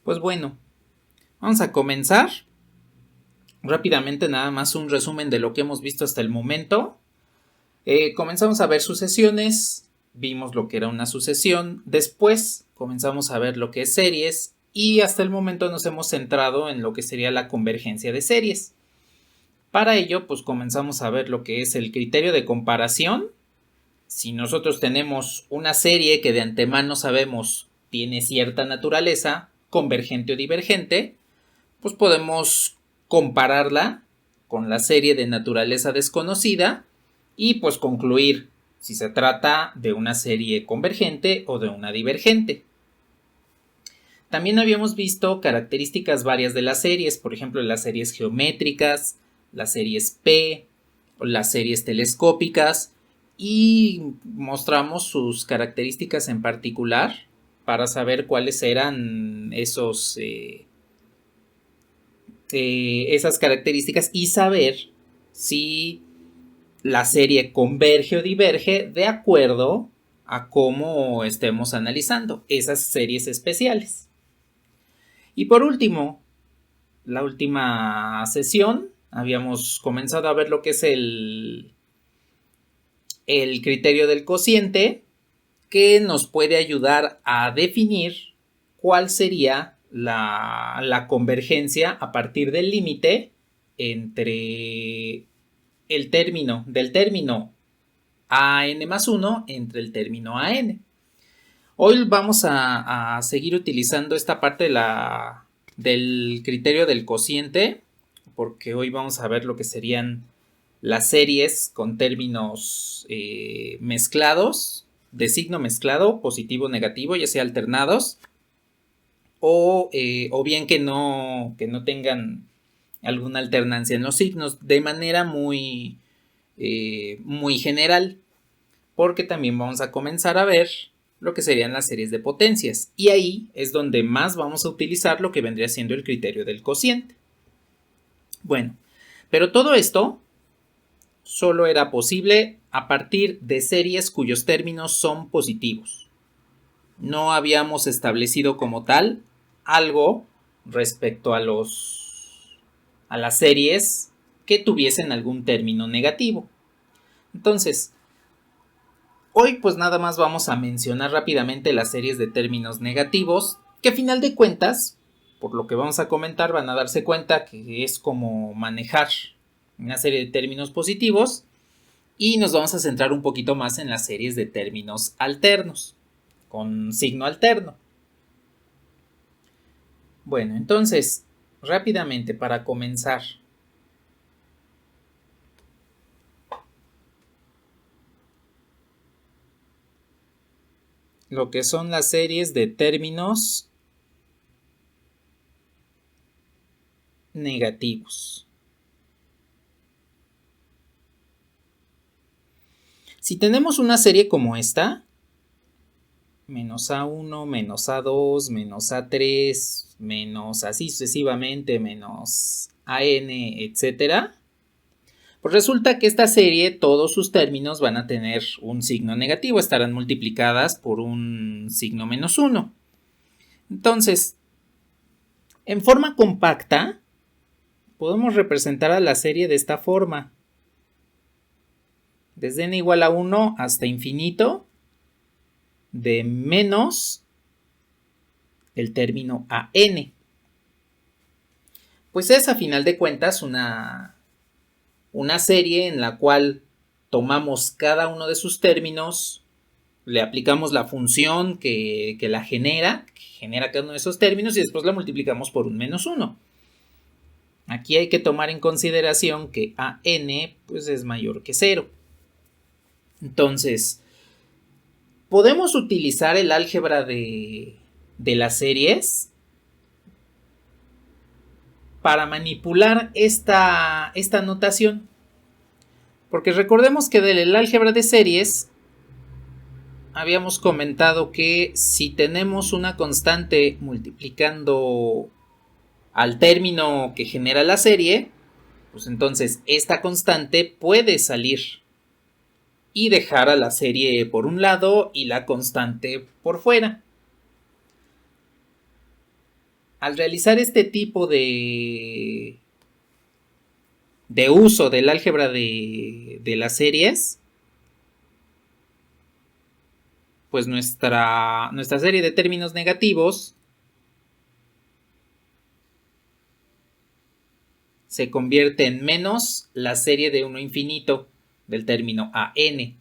Pues bueno, vamos a comenzar. Rápidamente nada más un resumen de lo que hemos visto hasta el momento. Comenzamos a ver sucesiones, vimos lo que era una sucesión, después comenzamos a ver lo que es series y hasta el momento nos hemos centrado en lo que sería la convergencia de series. Para ello, pues comenzamos a ver lo que es el criterio de comparación. Si nosotros tenemos una serie que de antemano sabemos tiene cierta naturaleza, convergente o divergente, pues podemos compararla con la serie de naturaleza desconocida y pues concluir si se trata de una serie convergente o de una divergente. También habíamos visto características varias de las series, por ejemplo las series geométricas, las series P o las series telescópicas, y mostramos sus características en particular para saber cuáles eran esas características y saber si la serie converge o diverge de acuerdo a cómo estemos analizando esas series especiales. Y por último, la última sesión habíamos comenzado a ver lo que es el criterio del cociente, que nos puede ayudar a definir cuál sería la convergencia a partir del límite entre del término AN más 1 entre el término AN. Hoy vamos a seguir utilizando esta parte del criterio del cociente, porque hoy vamos a ver lo que serían las series con términos mezclados, de signo mezclado, positivo o negativo, ya sea alternados, o bien que no tengan alguna alternancia en los signos, de manera muy general, porque también vamos a comenzar a ver lo que serían las series de potencias, y ahí es donde más vamos a utilizar lo que vendría siendo el criterio del cociente. Bueno, pero todo esto solo era posible a partir de series cuyos términos son positivos. No habíamos establecido como tal algo respecto a las series que tuviesen algún término negativo. Entonces, hoy pues nada más vamos a mencionar rápidamente las series de términos negativos, que a final de cuentas, por lo que vamos a comentar, van a darse cuenta que es como manejar una serie de términos positivos, y nos vamos a centrar un poquito más en las series de términos alternos, con signo alterno. Bueno, entonces, rápidamente para comenzar, lo que son las series de términos negativos. Si tenemos una serie como esta, menos A1, menos A2, menos A3, menos así sucesivamente, menos AN, etc., pues resulta que esta serie, todos sus términos van a tener un signo negativo, estarán multiplicadas por un signo menos 1. Entonces, en forma compacta, podemos representar a la serie de esta forma. Desde n igual a 1 hasta infinito, de menos el término AN. Pues es a final de cuentas una serie en la cual tomamos cada uno de sus términos, le aplicamos la función que la genera cada uno de esos términos, y después la multiplicamos por un menos 1. Aquí hay que tomar en consideración que AN pues es mayor que 0. Entonces, podemos utilizar el álgebra de las series para manipular esta notación. Porque recordemos que del álgebra de series habíamos comentado que si tenemos una constante multiplicando al término que genera la serie, pues entonces esta constante puede salir y dejar a la serie por un lado y la constante por fuera. al realizar este tipo de uso del álgebra de las series, pues nuestra serie de términos negativos se convierte en menos la serie de 1 infinito del término AN.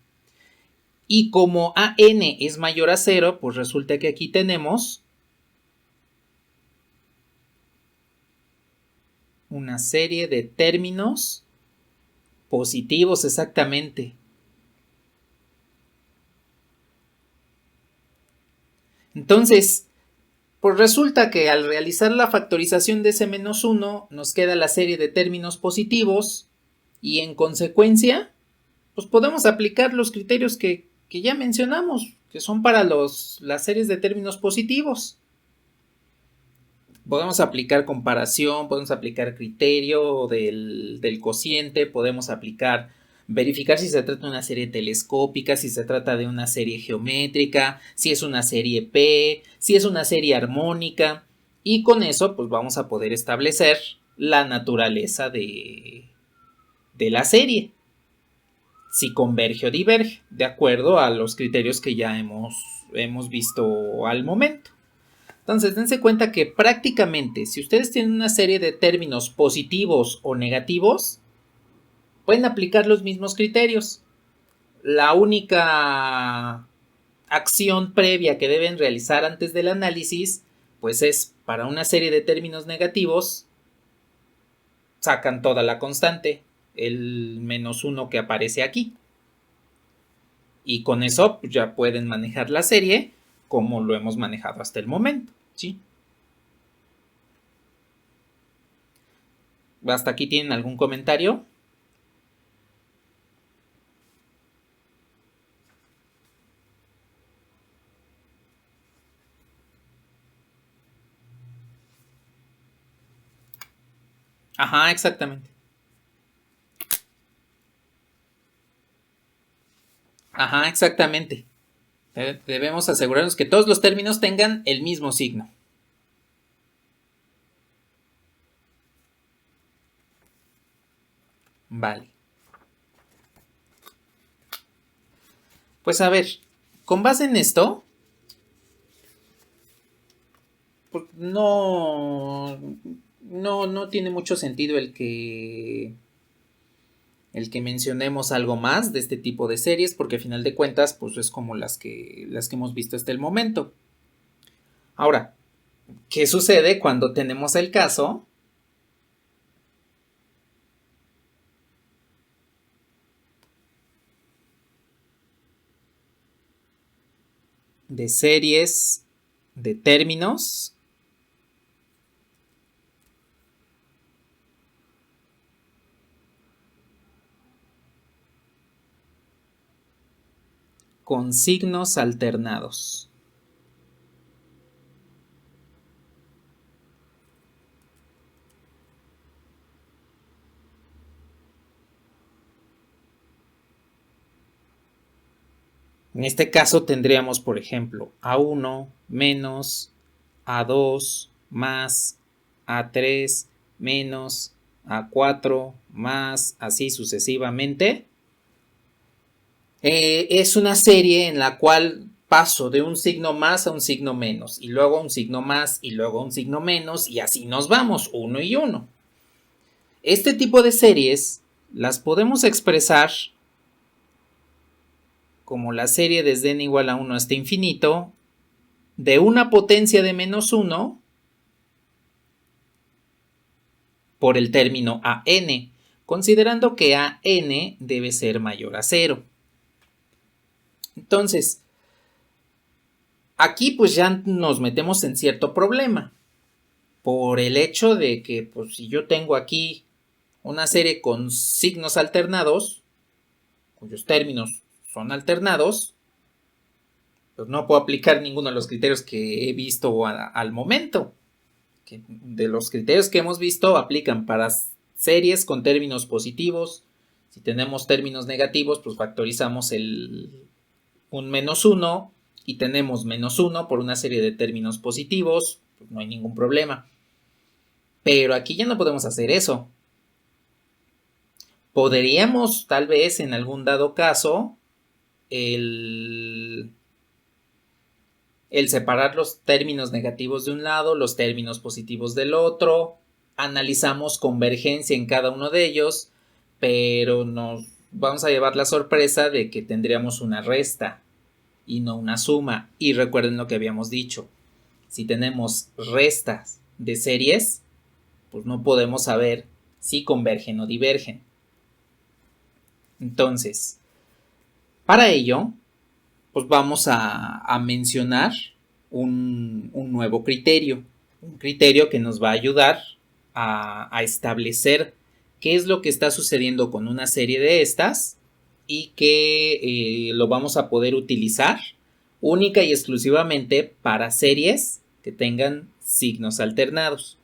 Y como AN es mayor a 0, pues resulta que aquí tenemos una serie de términos positivos exactamente. Entonces, pues resulta que al realizar la factorización de ese menos 1 nos queda la serie de términos positivos y en consecuencia pues podemos aplicar los criterios que ya mencionamos, que son para las series de términos positivos. Podemos aplicar comparación, podemos aplicar criterio del cociente, podemos verificar si se trata de una serie telescópica, si se trata de una serie geométrica, si es una serie P, si es una serie armónica, y con eso pues vamos a poder establecer la naturaleza de la serie, si converge o diverge, de acuerdo a los criterios que ya hemos visto al momento. Entonces, dense cuenta que prácticamente, si ustedes tienen una serie de términos positivos o negativos, pueden aplicar los mismos criterios. La única acción previa que deben realizar antes del análisis, pues es para una serie de términos negativos, sacan toda la constante, el menos 1 que aparece aquí. Y con eso pues, ya pueden manejar la serie como lo hemos manejado hasta el momento, ¿sí? ¿Hasta aquí tienen algún comentario? Ajá, exactamente. Ajá, exactamente. Debemos asegurarnos que todos los términos tengan el mismo signo. Vale. Pues a ver, con base en esto, pues no tiene mucho sentido el que mencionemos algo más de este tipo de series, porque a final de cuentas, pues es como las que hemos visto hasta el momento. Ahora, ¿qué sucede cuando tenemos el caso de series de términos con signos alternados? En este caso tendríamos, por ejemplo, A1 menos A2 más A3 menos A4 más así sucesivamente. Es una serie en la cual paso de un signo más a un signo menos y luego a un signo más y luego a un signo menos y así nos vamos, uno y uno. Este tipo de series las podemos expresar como la serie desde n igual a 1 hasta infinito de una potencia de menos 1 por el término AN, considerando que AN debe ser mayor a 0. Entonces, aquí pues ya nos metemos en cierto problema, por el hecho de que pues si yo tengo aquí una serie con signos alternados, cuyos términos son alternados, pues no puedo aplicar ninguno de los criterios que he visto al momento. Que de los criterios que hemos visto aplican para series con términos positivos. Si tenemos términos negativos, pues factorizamos un menos 1 y tenemos menos 1 por una serie de términos positivos. pues no hay ningún problema. Pero aquí ya no podemos hacer eso. Podríamos, tal vez, en algún dado caso, el separar los términos negativos de un lado, los términos positivos del otro, analizamos convergencia en cada uno de ellos, pero nos vamos a llevar la sorpresa de que tendríamos una resta y no una suma. Y recuerden lo que habíamos dicho, si tenemos restas de series, pues no podemos saber si convergen o divergen. Entonces, para ello, pues vamos a mencionar un nuevo criterio, un criterio que nos va a ayudar a establecer qué es lo que está sucediendo con una serie de estas y que lo vamos a poder utilizar única y exclusivamente para series que tengan signos alternados.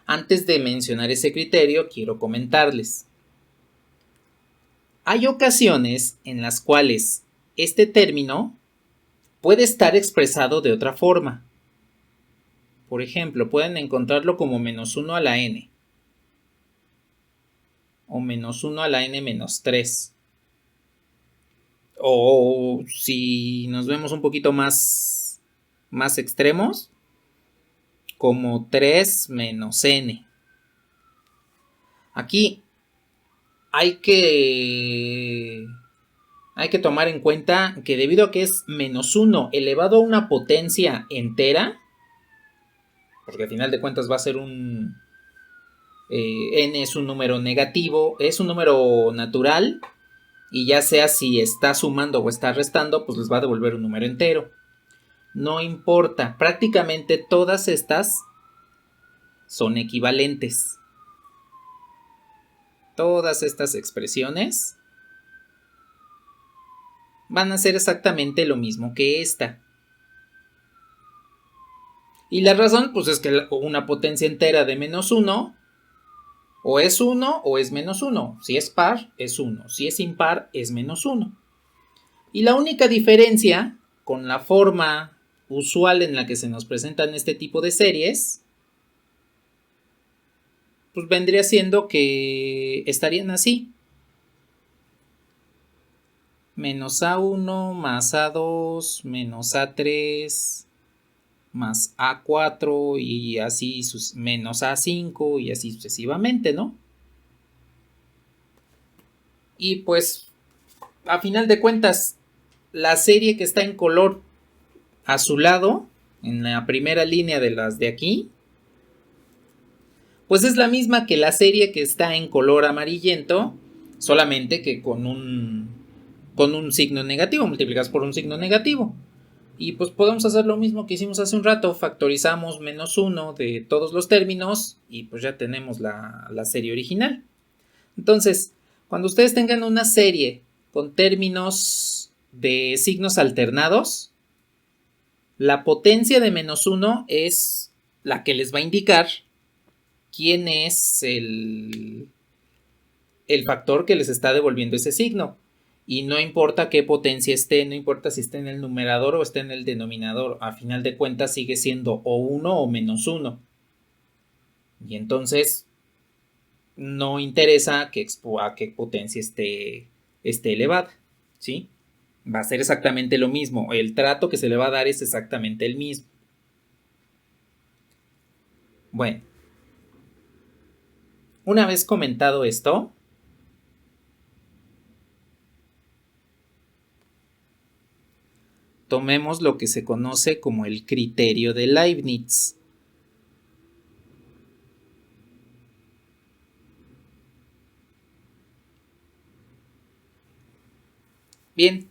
Antes de mencionar ese criterio, quiero comentarles. Hay ocasiones en las cuales este término puede estar expresado de otra forma. Por ejemplo, pueden encontrarlo como -1 a la n o -1 a la n menos 3. O si nos vemos un poquito más extremos, como 3 menos n. Aquí hay que tomar en cuenta que debido a que es -1 elevado a una potencia entera, porque al final de cuentas va a ser n es un número negativo, es un número natural, y ya sea si está sumando o está restando, pues les va a devolver un número entero. No importa, prácticamente todas estas son equivalentes. Todas estas expresiones van a ser exactamente lo mismo que esta. Y la razón, pues es que una potencia entera de -1 o es 1 o es -1. Si es par, es 1. Si es impar, es -1. Y la única diferencia con la forma usual en la que se nos presentan este tipo de series, pues vendría siendo que estarían así. -A1 más A2 menos A3 más A4 y así menos A5 y así sucesivamente, ¿no? Y pues, a final de cuentas, la serie que está en color azulado, en la primera línea de las de aquí, pues es la misma que la serie que está en color amarillento, solamente que con un signo negativo, multiplicadas por un signo negativo. Y pues podemos hacer lo mismo que hicimos hace un rato, factorizamos -1 de todos los términos y pues ya tenemos la serie original. Entonces, cuando ustedes tengan una serie con términos de signos alternados, la potencia de -1 es la que les va a indicar quién es el factor que les está devolviendo ese signo. Y no importa qué potencia esté, no importa si esté en el numerador o esté en el denominador, a final de cuentas sigue siendo o 1 o -1. Y entonces no interesa a qué potencia esté elevada, ¿sí? Va a ser exactamente lo mismo. El trato que se le va a dar es exactamente el mismo. Bueno, una vez comentado esto, tomemos lo que se conoce como el criterio de Leibniz. Bien,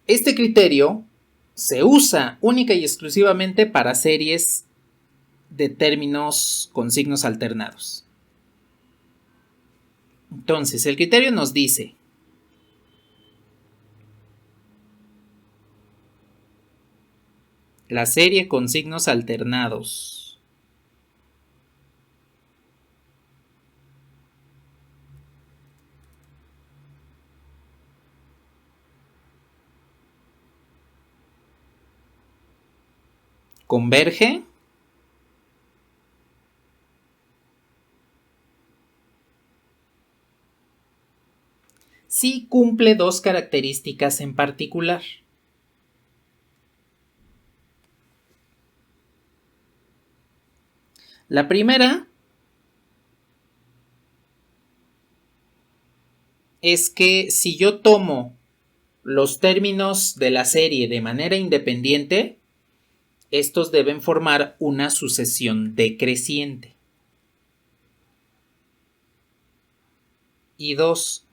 este criterio se usa única y exclusivamente para series de términos con signos alternados. Entonces, el criterio nos dice: la serie con signos alternados converge si cumple dos características en particular. La primera es que si yo tomo los términos de la serie de manera independiente, estos deben formar una sucesión decreciente. Y 2,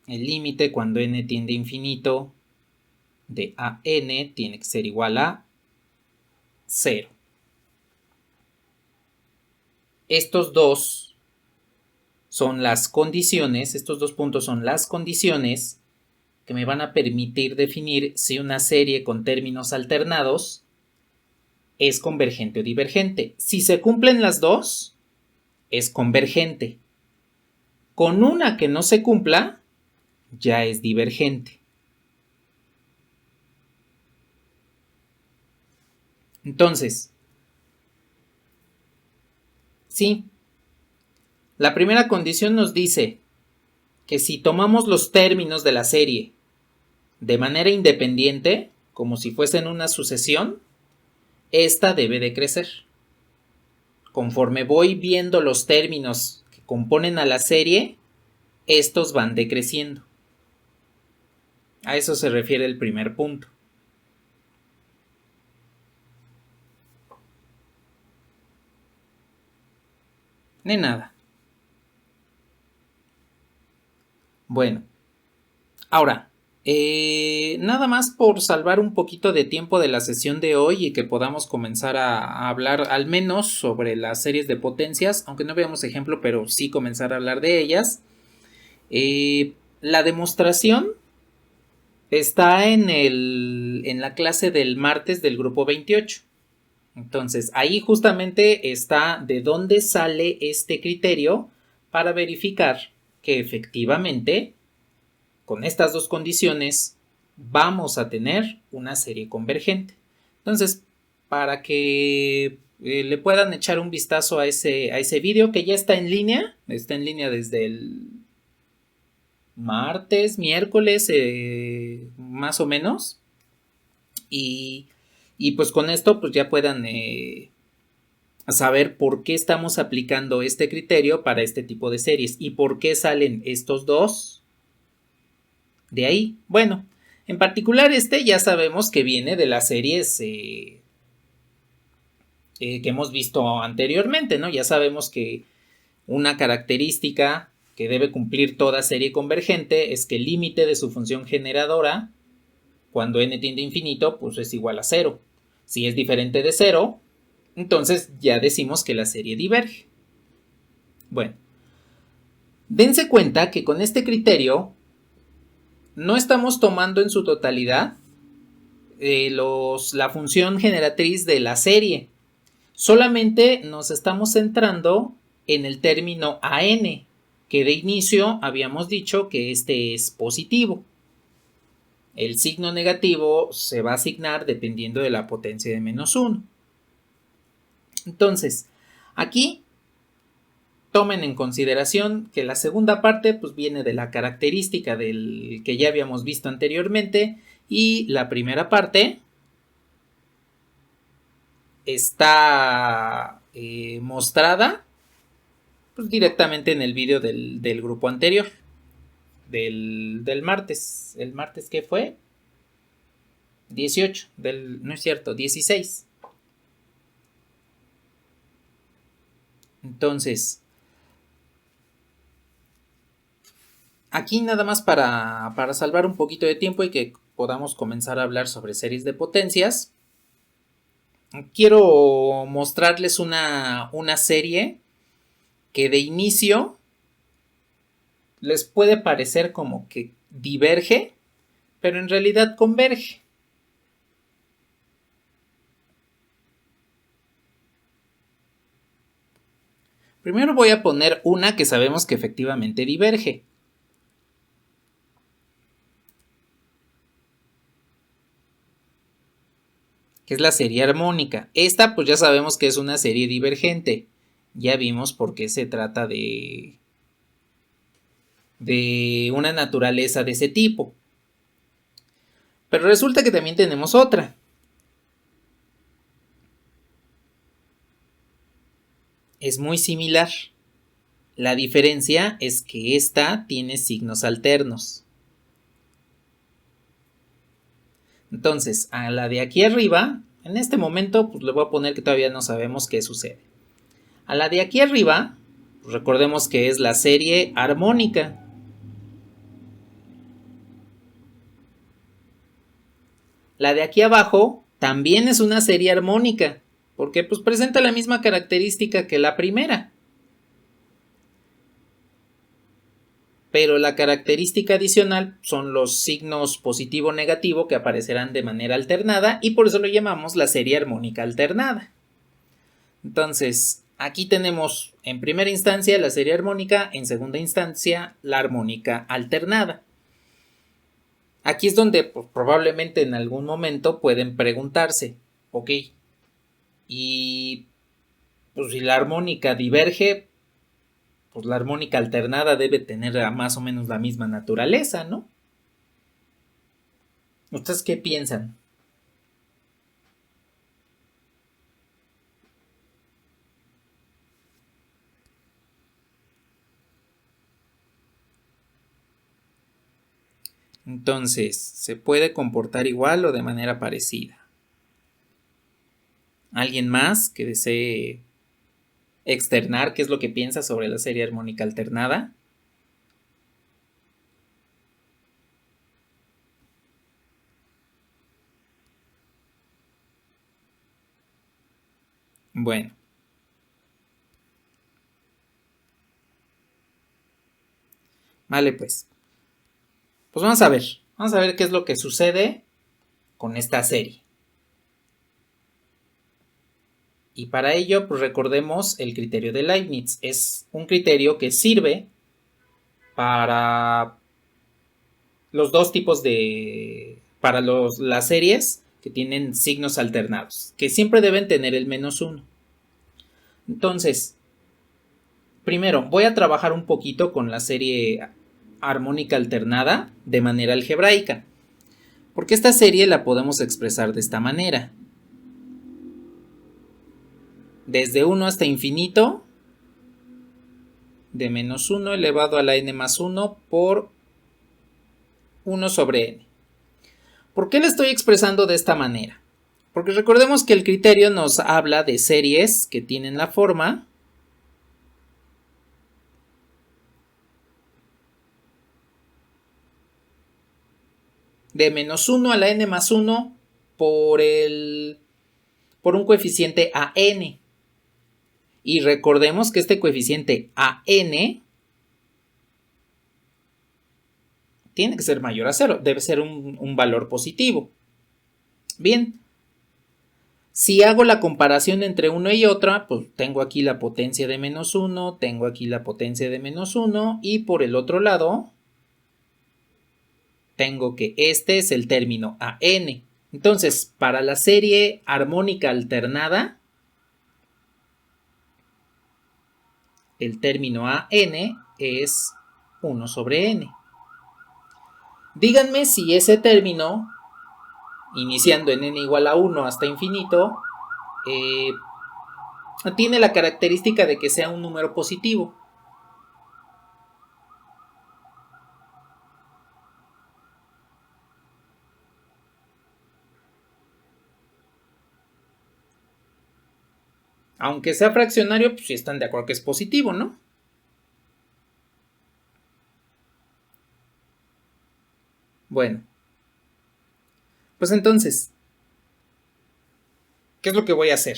el límite cuando n tiende a infinito de a n tiene que ser igual a 0. Estos dos son las condiciones, estos dos puntos son las condiciones que me van a permitir definir si una serie con términos alternados es convergente o divergente. Si se cumplen las dos, es convergente. Con una que no se cumpla, ya es divergente. Entonces, sí, la primera condición nos dice que si tomamos los términos de la serie de manera independiente, como si fuesen una sucesión, esta debe de crecer. Conforme voy viendo los términos que componen a la serie, estos van decreciendo. A eso se refiere el primer punto. De nada. Bueno, ahora, nada más por salvar un poquito de tiempo de la sesión de hoy y que podamos comenzar a hablar al menos sobre las series de potencias, aunque no veamos ejemplo, pero sí comenzar a hablar de ellas. La demostración está en la clase del martes del grupo 28. Entonces, ahí justamente está de dónde sale este criterio para verificar que efectivamente, con estas dos condiciones, vamos a tener una serie convergente. Entonces, para que le puedan echar un vistazo a ese video que ya está en línea desde el martes, miércoles, más o menos, y pues con esto pues ya puedan saber por qué estamos aplicando este criterio para este tipo de series y por qué salen estos dos de ahí. Bueno, en particular ya sabemos que viene de las series que hemos visto anteriormente, ¿no? Ya sabemos que una característica que debe cumplir toda serie convergente es que el límite de su función generadora, cuando n tiende a infinito, pues es igual a 0. Si es diferente de 0, entonces ya decimos que la serie diverge. Bueno, dense cuenta que con este criterio no estamos tomando en su totalidad la función generatriz de la serie. Solamente nos estamos centrando en el término AN, que de inicio habíamos dicho que este es positivo. El signo negativo se va a asignar dependiendo de la potencia de menos 1. Entonces, aquí tomen en consideración que la segunda parte pues viene de la característica del que ya habíamos visto anteriormente y la primera parte está mostrada pues, directamente en el vídeo del grupo anterior, del martes. ¿El martes qué fue? 18, no es cierto, 16. Entonces, aquí nada más para salvar un poquito de tiempo y que podamos comenzar a hablar sobre series de potencias, quiero mostrarles una serie que de inicio les puede parecer como que diverge, pero en realidad converge. Primero voy a poner una que sabemos que efectivamente diverge. que es la serie armónica. Esta pues ya sabemos que es una serie divergente. Ya vimos por qué se trata de una naturaleza de ese tipo. Pero resulta que también tenemos otra. Es muy similar. La diferencia es que esta tiene signos alternos. Entonces, a la de aquí arriba, en este momento, pues le voy a poner que todavía no sabemos qué sucede. A la de aquí arriba, pues recordemos que es la serie armónica. La de aquí abajo también es una serie armónica, porque pues presenta la misma característica que la primera. Pero la característica adicional son los signos positivo o negativo que aparecerán de manera alternada y por eso lo llamamos la serie armónica alternada. Entonces, aquí tenemos en primera instancia la serie armónica, en segunda instancia la armónica alternada. Aquí es donde pues, probablemente en algún momento pueden preguntarse, ok, y pues si la armónica diverge, pues la armónica alternada debe tener más o menos la misma naturaleza, ¿no? ¿Ustedes qué piensan? Entonces, ¿se puede comportar igual o de manera parecida? ¿Alguien más que desee externar qué es lo que piensa sobre la serie armónica alternada? Bueno. Vale, pues. Pues vamos a ver. Vamos a ver qué es lo que sucede con esta serie. Y para ello, pues recordemos el criterio de Leibniz. Es un criterio que sirve para los dos tipos de... para las series que tienen signos alternados, que siempre deben tener el -1. Entonces, primero voy a trabajar un poquito con la serie armónica alternada de manera algebraica, porque esta serie la podemos expresar de esta manera. Desde 1 hasta infinito, de -1 elevado a la n más 1 por 1 sobre n. ¿Por qué la estoy expresando de esta manera? Porque recordemos que el criterio nos habla de series que tienen la forma de -1 a la n más 1 por un coeficiente a n. Y recordemos que este coeficiente a n tiene que ser mayor a 0, debe ser un valor positivo. Bien, si hago la comparación entre una y otra, pues tengo aquí la potencia de -1, tengo aquí la potencia de -1 y por el otro lado tengo que este es el término a n. Entonces, para la serie armónica alternada, el término a n es 1 sobre n. Díganme si ese término, iniciando en n igual a 1 hasta infinito, tiene la característica de que sea un número positivo. Aunque sea fraccionario, pues sí están de acuerdo que es positivo, ¿no? Bueno. Pues entonces, ¿qué es lo que voy a hacer?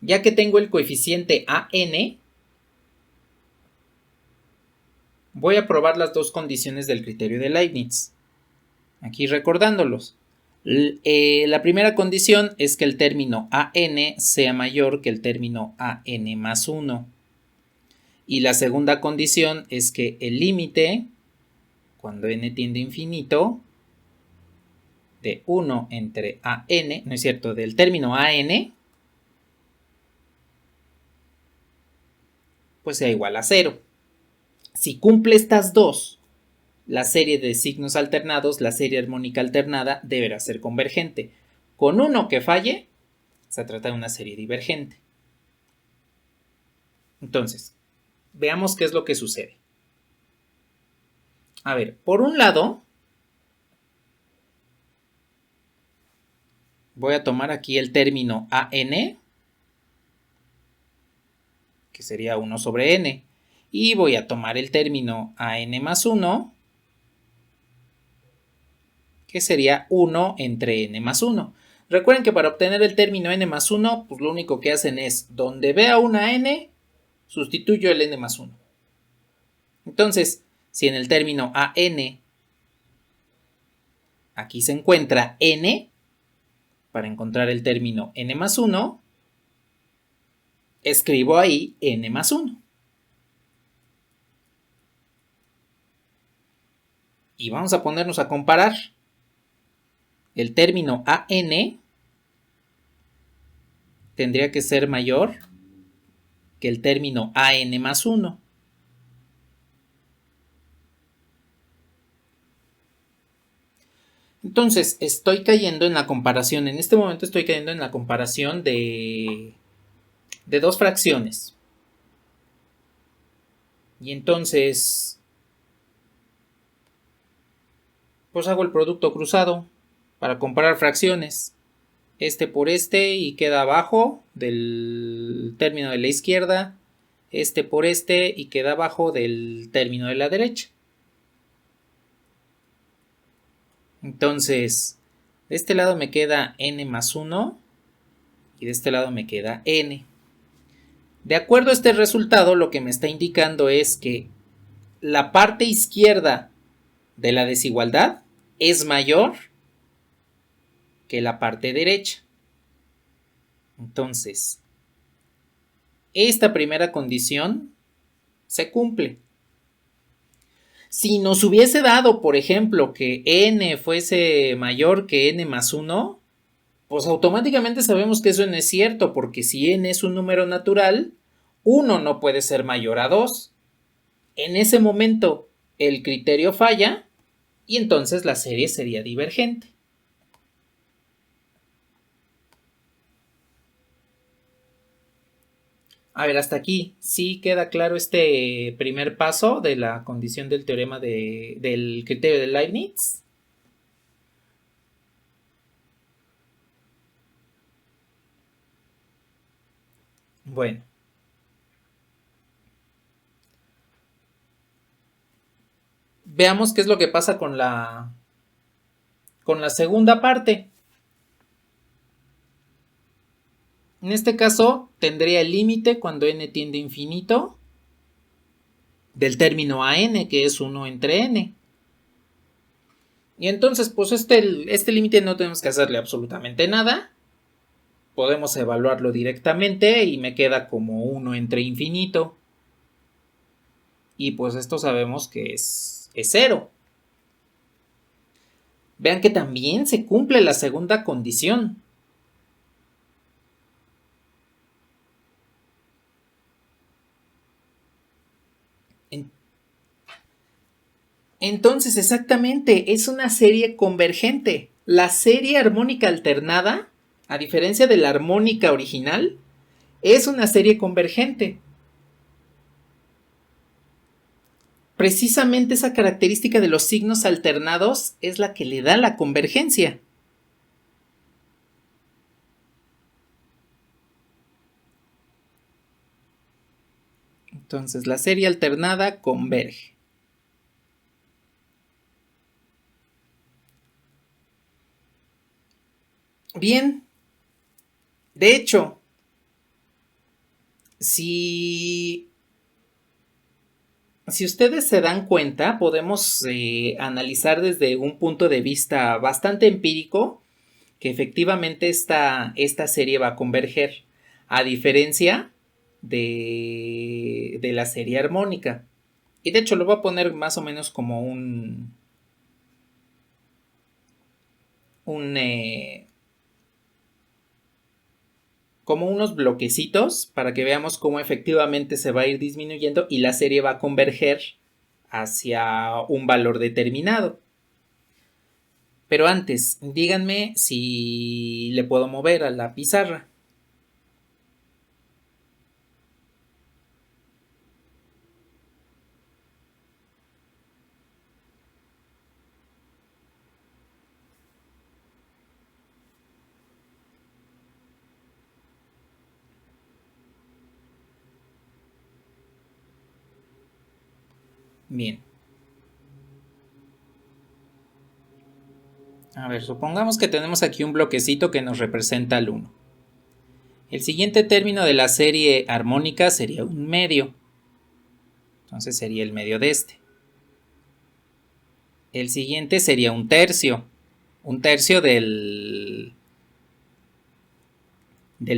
Ya que tengo el coeficiente a(n), voy a probar las dos condiciones del criterio de Leibniz. Aquí recordándolos. La primera condición es que el término a(n) sea mayor que el término a(n más 1). Y la segunda condición es que el límite, cuando n tiende a infinito, de 1 entre AN, no es cierto, del término AN, pues sea igual a 0. Si cumple estas dos, la serie de signos alternados, la serie armónica alternada, deberá ser convergente. Con uno que falle, se trata de una serie divergente. Entonces, veamos qué es lo que sucede. A ver, por un lado, voy a tomar aquí el término AN, que sería 1 sobre n, y voy a tomar el término AN más 1, que sería 1 entre n más 1. Recuerden que para obtener el término n más 1, pues lo único que hacen es, donde vea una n, sustituyo el n más 1. Entonces, si en el término AN aquí se encuentra n, para encontrar el término n más 1, escribo ahí n más 1. Y vamos a ponernos a comparar. El término AN tendría que ser mayor que el término AN más 1. Entonces, estoy cayendo en la comparación, en este momento estoy cayendo en la comparación de dos fracciones. Y entonces, pues hago el producto cruzado para comparar fracciones. Este por este y queda abajo del término de la izquierda. Este por este y queda abajo del término de la derecha. Entonces, de este lado me queda n más 1 y de este lado me queda n. De acuerdo a este resultado, lo que me está indicando es que la parte izquierda de la desigualdad es mayor que la parte derecha. Entonces, esta primera condición se cumple. Si nos hubiese dado, por ejemplo, que n fuese mayor que n más 1, pues automáticamente sabemos que eso no es cierto, porque si n es un número natural, 1 no puede ser mayor a 2. En ese momento el criterio falla y entonces la serie sería divergente. A ver, hasta aquí, ¿sí queda claro este primer paso de la condición del teorema del criterio de Leibniz? Bueno. Veamos qué es lo que pasa con la segunda parte. En este caso, tendría el límite cuando n tiende a infinito del término AN, que es 1 entre n. Y entonces, pues este límite no tenemos que hacerle absolutamente nada. Podemos evaluarlo directamente y me queda como 1 entre infinito. Y pues esto sabemos que es 0. Vean que también se cumple la segunda condición. Entonces, exactamente, es una serie convergente. La serie armónica alternada, a diferencia de la armónica original, es una serie convergente. Precisamente esa característica de los signos alternados es la que le da la convergencia. Entonces, la serie alternada converge. Bien, de hecho, si ustedes se dan cuenta, podemos analizar desde un punto de vista bastante empírico que efectivamente esta serie va a converger, a diferencia de la serie armónica. Y de hecho lo voy a poner más o menos como un como unos bloquecitos para que veamos cómo efectivamente se va a ir disminuyendo y la serie va a converger hacia un valor determinado. Pero antes, díganme si le puedo mover a la pizarra. Bien. A ver, supongamos que tenemos aquí un bloquecito que nos representa el 1. El siguiente término de la serie armónica sería un medio. Entonces sería el medio de este. El siguiente sería un tercio. Un tercio del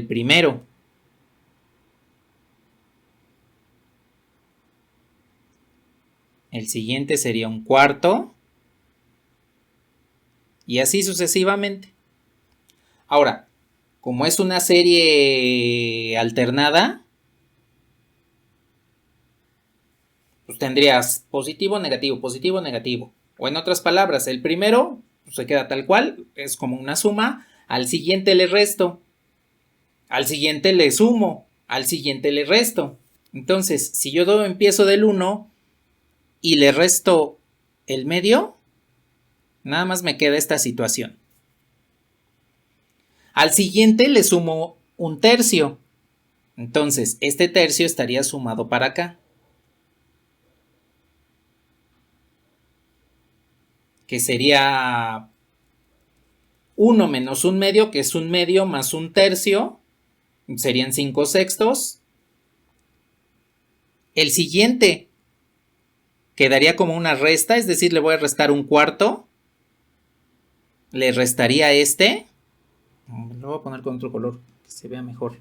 primero. El siguiente sería un cuarto. Y así sucesivamente. Ahora, como es una serie alternada, pues tendrías positivo, negativo, positivo, negativo. O en otras palabras, el primero pues se queda tal cual, es como una suma. Al siguiente le resto. Al siguiente le sumo. Al siguiente le resto. Entonces, si yo empiezo del 1 y le resto el medio, nada más me queda esta situación. Al siguiente le sumo un tercio. Entonces, este tercio estaría sumado para acá. Que sería 1 menos un medio, que es un medio más un tercio. Serían 5 sextos. El siguiente quedaría como una resta, es decir, le voy a restar un cuarto. Le restaría este. Lo voy a poner con otro color, que se vea mejor.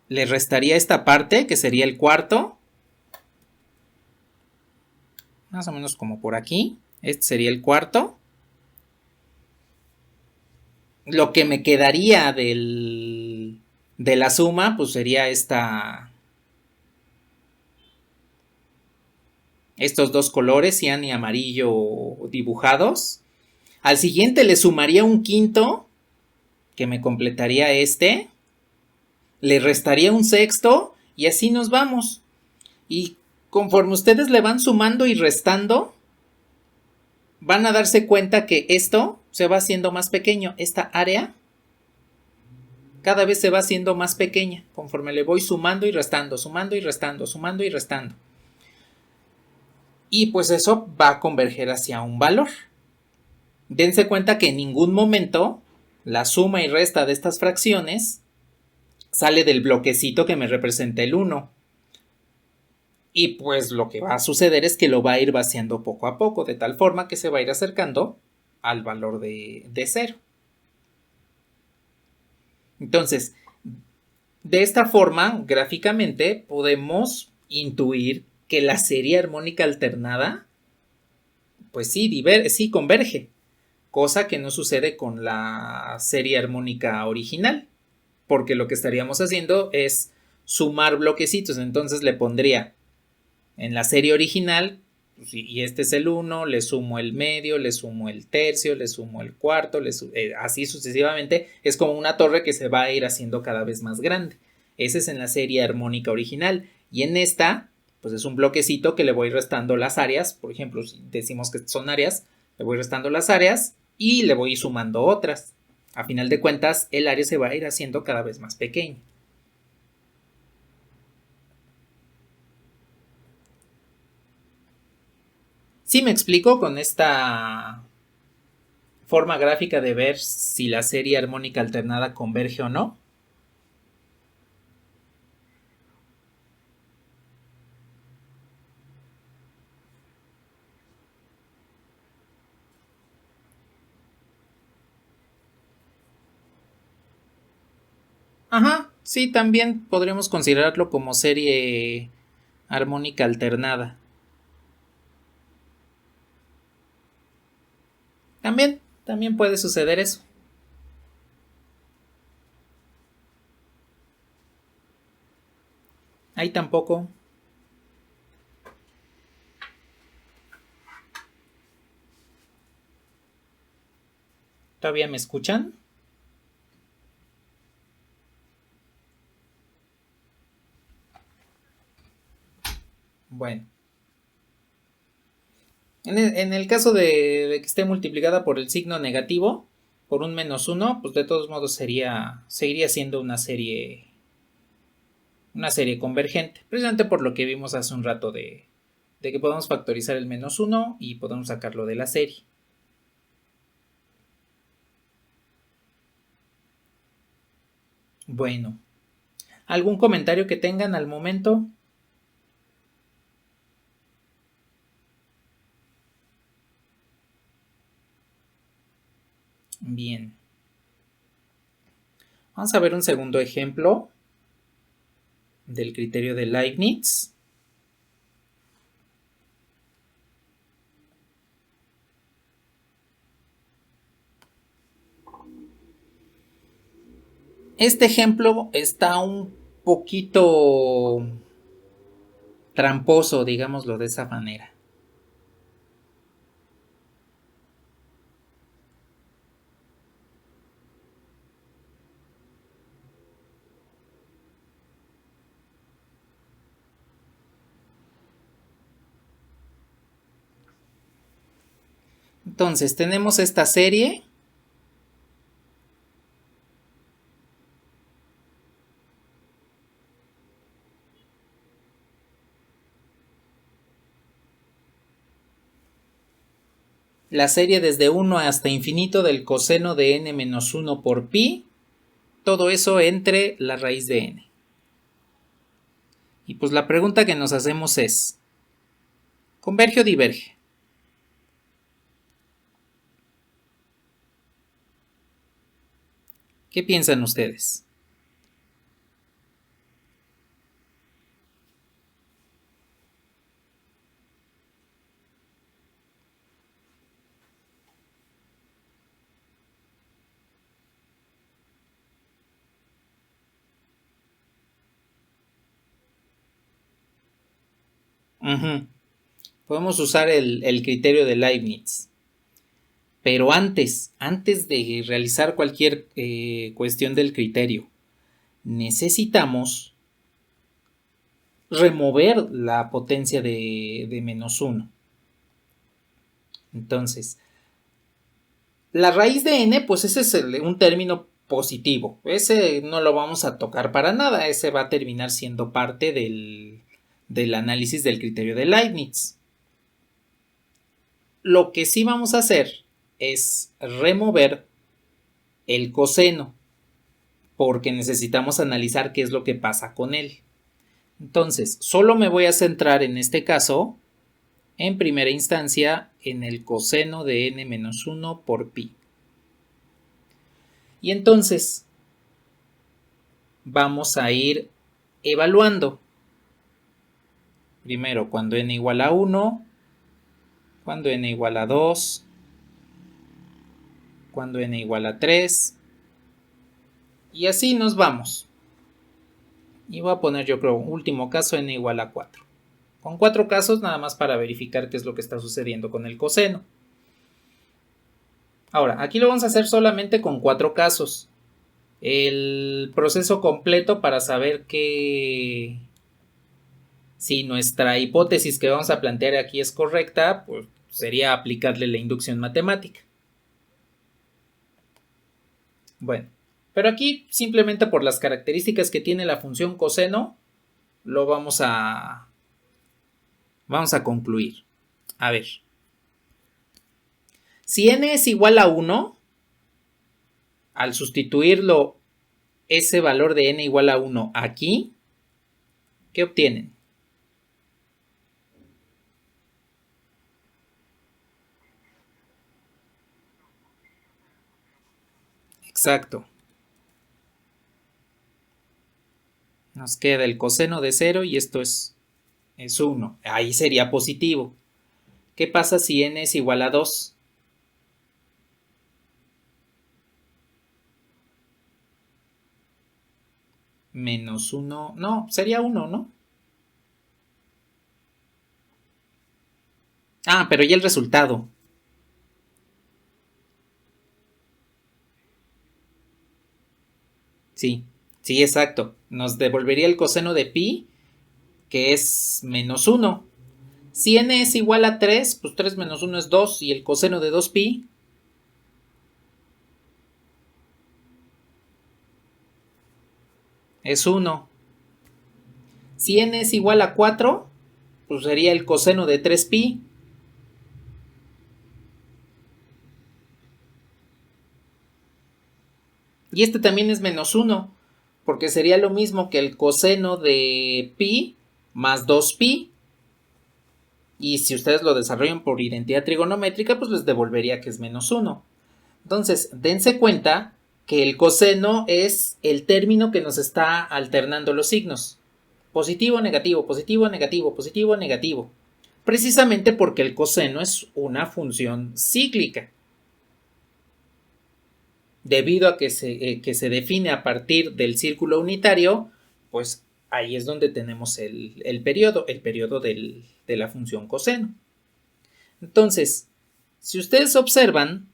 Le restaría esta parte, que sería el cuarto. Más o menos como por aquí. Este sería el cuarto. Lo que me quedaría de la suma, pues sería estos dos colores, cian y amarillo dibujados. Al siguiente le sumaría un quinto, que me completaría este. Le restaría un sexto y así nos vamos. Y conforme ustedes le van sumando y restando, van a darse cuenta que esto se va haciendo más pequeño. Esta área cada vez se va haciendo más pequeña conforme le voy sumando y restando, sumando y restando, sumando y restando. Y pues eso va a converger hacia un valor. Dense cuenta que en ningún momento la suma y resta de estas fracciones sale del bloquecito que me representa el 1. Y pues lo que va a suceder es que lo va a ir vaciando poco a poco, de tal forma que se va a ir acercando al valor de 0. Entonces, de esta forma, gráficamente, podemos intuir que la serie armónica alternada, pues sí converge, cosa que no sucede con la serie armónica original, porque lo que estaríamos haciendo es sumar bloquecitos. Entonces le pondría en la serie original, y este es el 1, le sumo el medio, le sumo el tercio, le sumo el cuarto, así sucesivamente. Es como una torre que se va a ir haciendo cada vez más grande. Ese es en la serie armónica original. Y en esta, pues es un bloquecito que le voy restando las áreas. Por ejemplo, si decimos que son áreas, le voy restando las áreas y le voy sumando otras. A final de cuentas, el área se va a ir haciendo cada vez más pequeña. ¿Sí me explico con esta forma gráfica de ver si la serie armónica alternada converge o no? Ajá, sí, también podríamos considerarlo como serie armónica alternada. También puede suceder eso. Ahí tampoco. ¿Todavía me escuchan? Bueno. En el caso de que esté multiplicada por el signo negativo, por un -1, pues de todos modos seguiría siendo una serie convergente, precisamente por lo que vimos hace un rato de que podemos factorizar el -1 y podemos sacarlo de la serie. Bueno, ¿algún comentario que tengan al momento? Bien. Vamos a ver un segundo ejemplo del criterio de Leibniz. Este ejemplo está un poquito tramposo, digámoslo de esa manera. Entonces, tenemos esta serie. La serie desde 1 hasta infinito del coseno de n-1 por pi. Todo eso entre la raíz de n. Y pues la pregunta que nos hacemos es, ¿converge o diverge? ¿Qué piensan ustedes? Podemos usar el criterio de Leibniz. Pero antes de realizar cualquier cuestión del criterio, necesitamos remover la potencia de -1. Entonces, la raíz de n, pues ese es un término positivo. Ese no lo vamos a tocar para nada. Ese va a terminar siendo parte del análisis del criterio de Leibniz. Lo que sí vamos a hacer es remover el coseno, porque necesitamos analizar qué es lo que pasa con él. Entonces, solo me voy a centrar en este caso, en primera instancia, en el coseno de n-1 por pi. Y entonces, vamos a ir evaluando. Primero, cuando n igual a 1, cuando n igual a 2, cuando n igual a 3, y así nos vamos. Y voy a poner, yo creo, último caso, n igual a 4. Con 4 casos nada más para verificar qué es lo que está sucediendo con el coseno. Ahora, aquí lo vamos a hacer solamente con 4 casos. El proceso completo para saber que si nuestra hipótesis que vamos a plantear aquí es correcta, pues sería aplicarle la inducción matemática. Bueno, pero aquí simplemente por las características que tiene la función coseno, lo vamos a concluir. A ver. Si n es igual a 1, al sustituirlo ese valor de n igual a 1 aquí, ¿qué obtienen? Exacto. Nos queda el coseno de 0 y esto es 1. Ahí sería positivo. ¿Qué pasa si n es igual a 2? menos 1, no, sería 1, ¿no? Ah, pero ya el resultado. Sí, sí, exacto. Nos devolvería el coseno de pi, que es menos 1. Si n es igual a 3, pues 3 menos 1 es 2 y el coseno de 2pi es 1. Si n es igual a 4, pues sería el coseno de 3pi. Y este también es menos 1, porque sería lo mismo que el coseno de pi más 2pi. Y si ustedes lo desarrollan por identidad trigonométrica, pues les devolvería que es menos 1. Entonces, dense cuenta que el coseno es el término que nos está alternando los signos. Positivo, negativo, positivo, negativo, positivo, negativo. Precisamente porque el coseno es una función cíclica. Debido a que se define a partir del círculo unitario, pues ahí es donde tenemos el periodo de la función coseno. Entonces, si ustedes observan,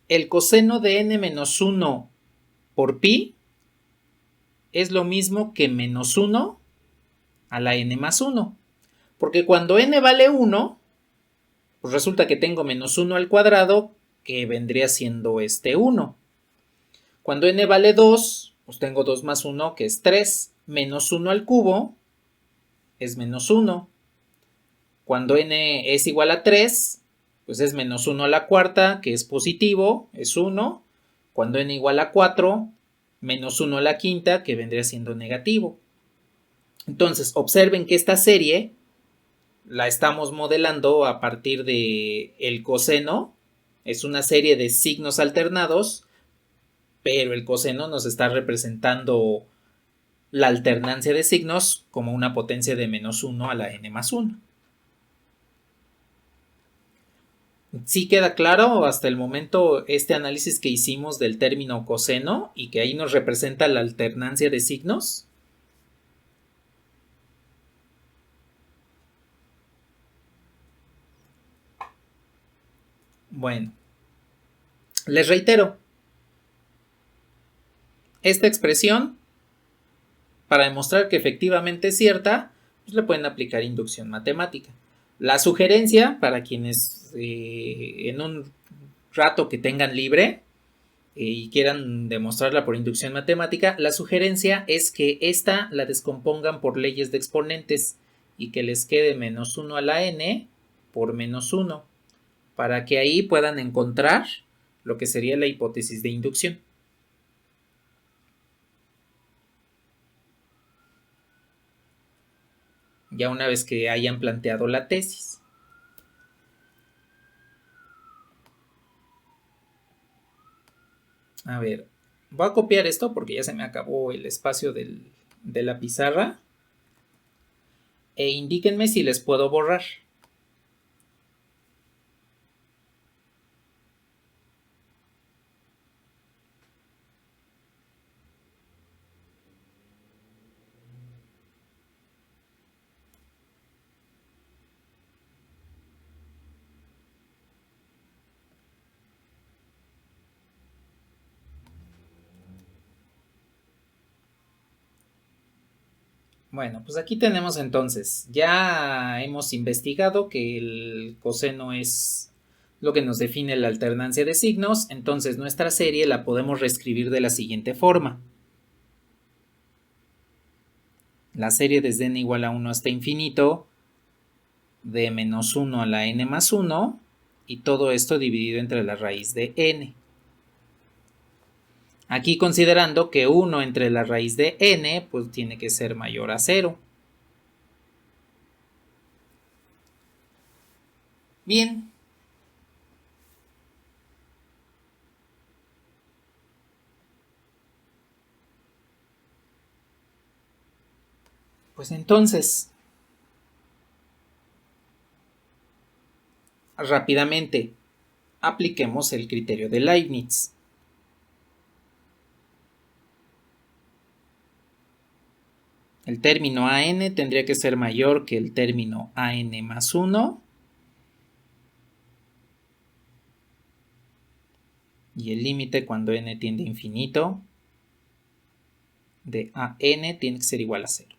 el coseno de n menos 1 por pi es lo mismo que menos 1 a la n más 1. Porque cuando n vale 1, pues resulta que tengo menos 1 al cuadrado, que vendría siendo este 1. Cuando n vale 2, pues tengo 2 más 1, que es 3. Menos 1 al cubo es menos 1. Cuando n es igual a 3, pues es menos 1 a la cuarta, que es positivo, es 1. Cuando n igual a 4, menos 1 a la quinta, que vendría siendo negativo. Entonces, observen que esta serie la estamos modelando a partir de el coseno. Es una serie de signos alternados, pero el coseno nos está representando la alternancia de signos como una potencia de menos 1 a la n más 1. Sí queda claro hasta el momento este análisis que hicimos del término coseno y que ahí nos representa la alternancia de signos. Bueno, les reitero, esta expresión, para demostrar que efectivamente es cierta, pues le pueden aplicar inducción matemática. La sugerencia para quienes en un rato que tengan libre y quieran demostrarla por inducción matemática, la sugerencia es que esta la descompongan por leyes de exponentes y que les quede menos 1 a la n por menos 1, para que ahí puedan encontrar lo que sería la hipótesis de inducción. Ya una vez que hayan planteado la tesis. A ver, voy a copiar esto porque ya se me acabó el espacio de la pizarra. E indíquenme si les puedo borrar. Bueno, pues aquí tenemos entonces, ya hemos investigado que el coseno es lo que nos define la alternancia de signos, entonces nuestra serie la podemos reescribir de la siguiente forma. La serie desde n igual a 1 hasta infinito, de menos 1 a la n más 1, y todo esto dividido entre la raíz de n. Aquí considerando que 1 entre la raíz de n, pues tiene que ser mayor a 0. Bien. Pues entonces, rápidamente, apliquemos el criterio de Leibniz. El término an tendría que ser mayor que el término an más 1. Y el límite cuando n tiende a infinito de an tiene que ser igual a 0.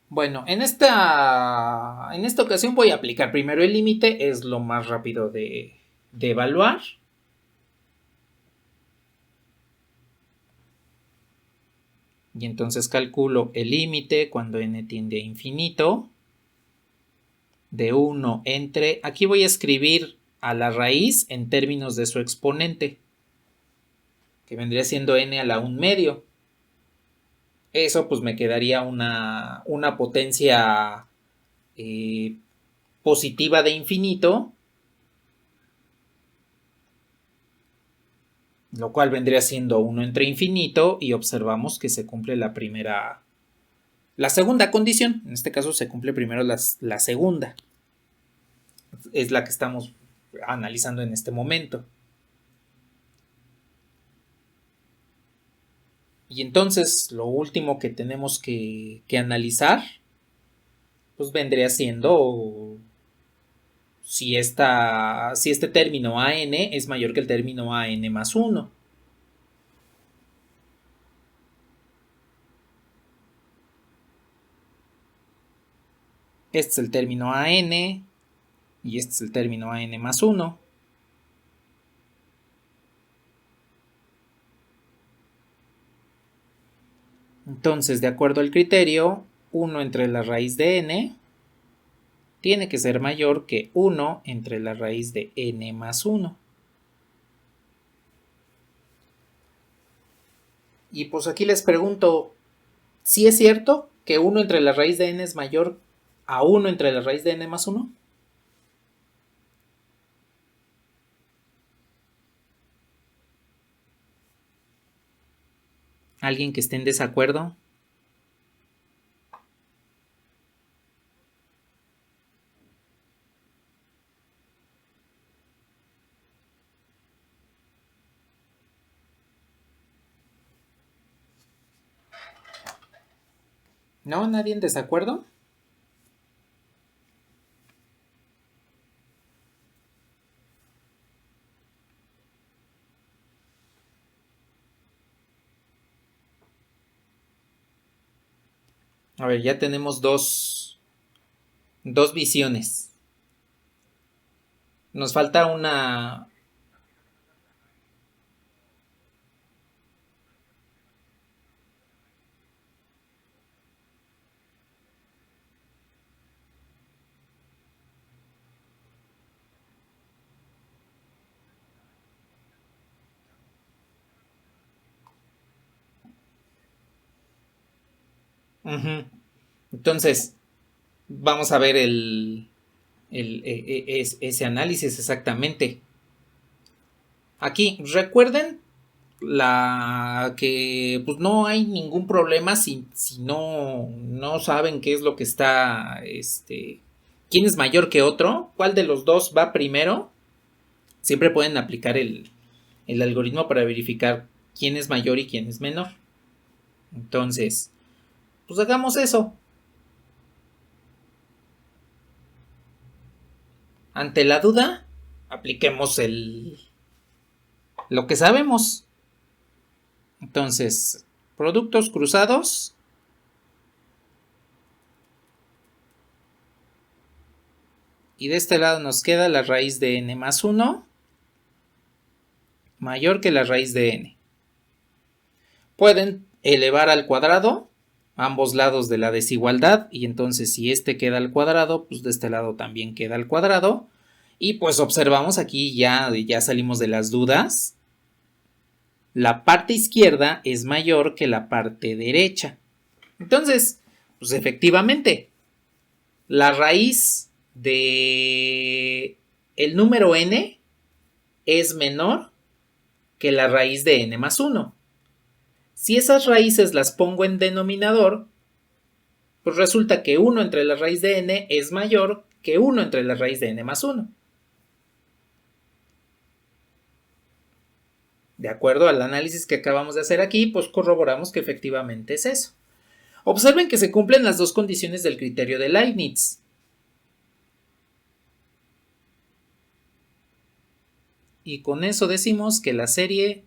Bueno, en esta ocasión voy a aplicar primero el límite, es lo más rápido de evaluar. Y entonces calculo el límite cuando n tiende a infinito de 1 entre... Aquí voy a escribir a la raíz en términos de su exponente, que vendría siendo n a la 1/2. Eso pues me quedaría una potencia positiva de infinito, lo cual vendría siendo 1 entre infinito, y observamos que se cumple la segunda condición. En este caso se cumple primero la segunda. Es la que estamos analizando en este momento. Y entonces lo último que tenemos que analizar, pues vendría siendo si este término an es mayor que el término an más 1. Este es el término an y este es el término an más 1. Entonces, de acuerdo al criterio, 1 entre la raíz de n tiene que ser mayor que 1 entre la raíz de n más 1. Y pues aquí les pregunto, ¿sí es cierto que 1 entre la raíz de n es mayor a 1 entre la raíz de n más 1? ¿Alguien que esté en desacuerdo? ¿No? ¿Nadie en desacuerdo? A ver, ya tenemos dos visiones. Nos falta una... Entonces, vamos a ver ese análisis exactamente. Aquí, recuerden que pues no hay ningún problema si no saben qué es lo que está, quién es mayor que otro, cuál de los dos va primero. Siempre pueden aplicar el algoritmo para verificar quién es mayor y quién es menor. Entonces, pues hagamos eso. Ante la duda, apliquemos lo que sabemos. Entonces, productos cruzados. Y de este lado nos queda la raíz de n más 1 mayor que la raíz de n. Pueden elevar al cuadrado ambos lados de la desigualdad, y entonces si este queda al cuadrado, pues de este lado también queda al cuadrado. Y pues observamos aquí, ya salimos de las dudas. La parte izquierda es mayor que la parte derecha. Entonces, pues efectivamente, la raíz de el número n es menor que la raíz de n más 1. Si esas raíces las pongo en denominador, pues resulta que 1 entre la raíz de n es mayor que 1 entre la raíz de n más 1. De acuerdo al análisis que acabamos de hacer aquí, pues corroboramos que efectivamente es eso. Observen que se cumplen las dos condiciones del criterio de Leibniz. Y con eso decimos que la serie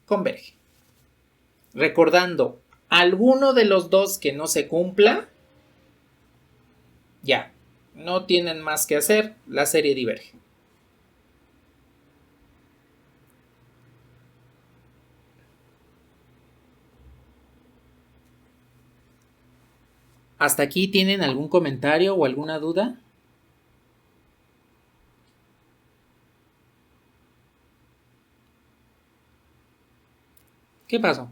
converge. Recordando, alguno de los dos que no se cumpla, ya, no tienen más que hacer, la serie diverge. ¿Hasta aquí tienen algún comentario o alguna duda? ¿Qué pasó?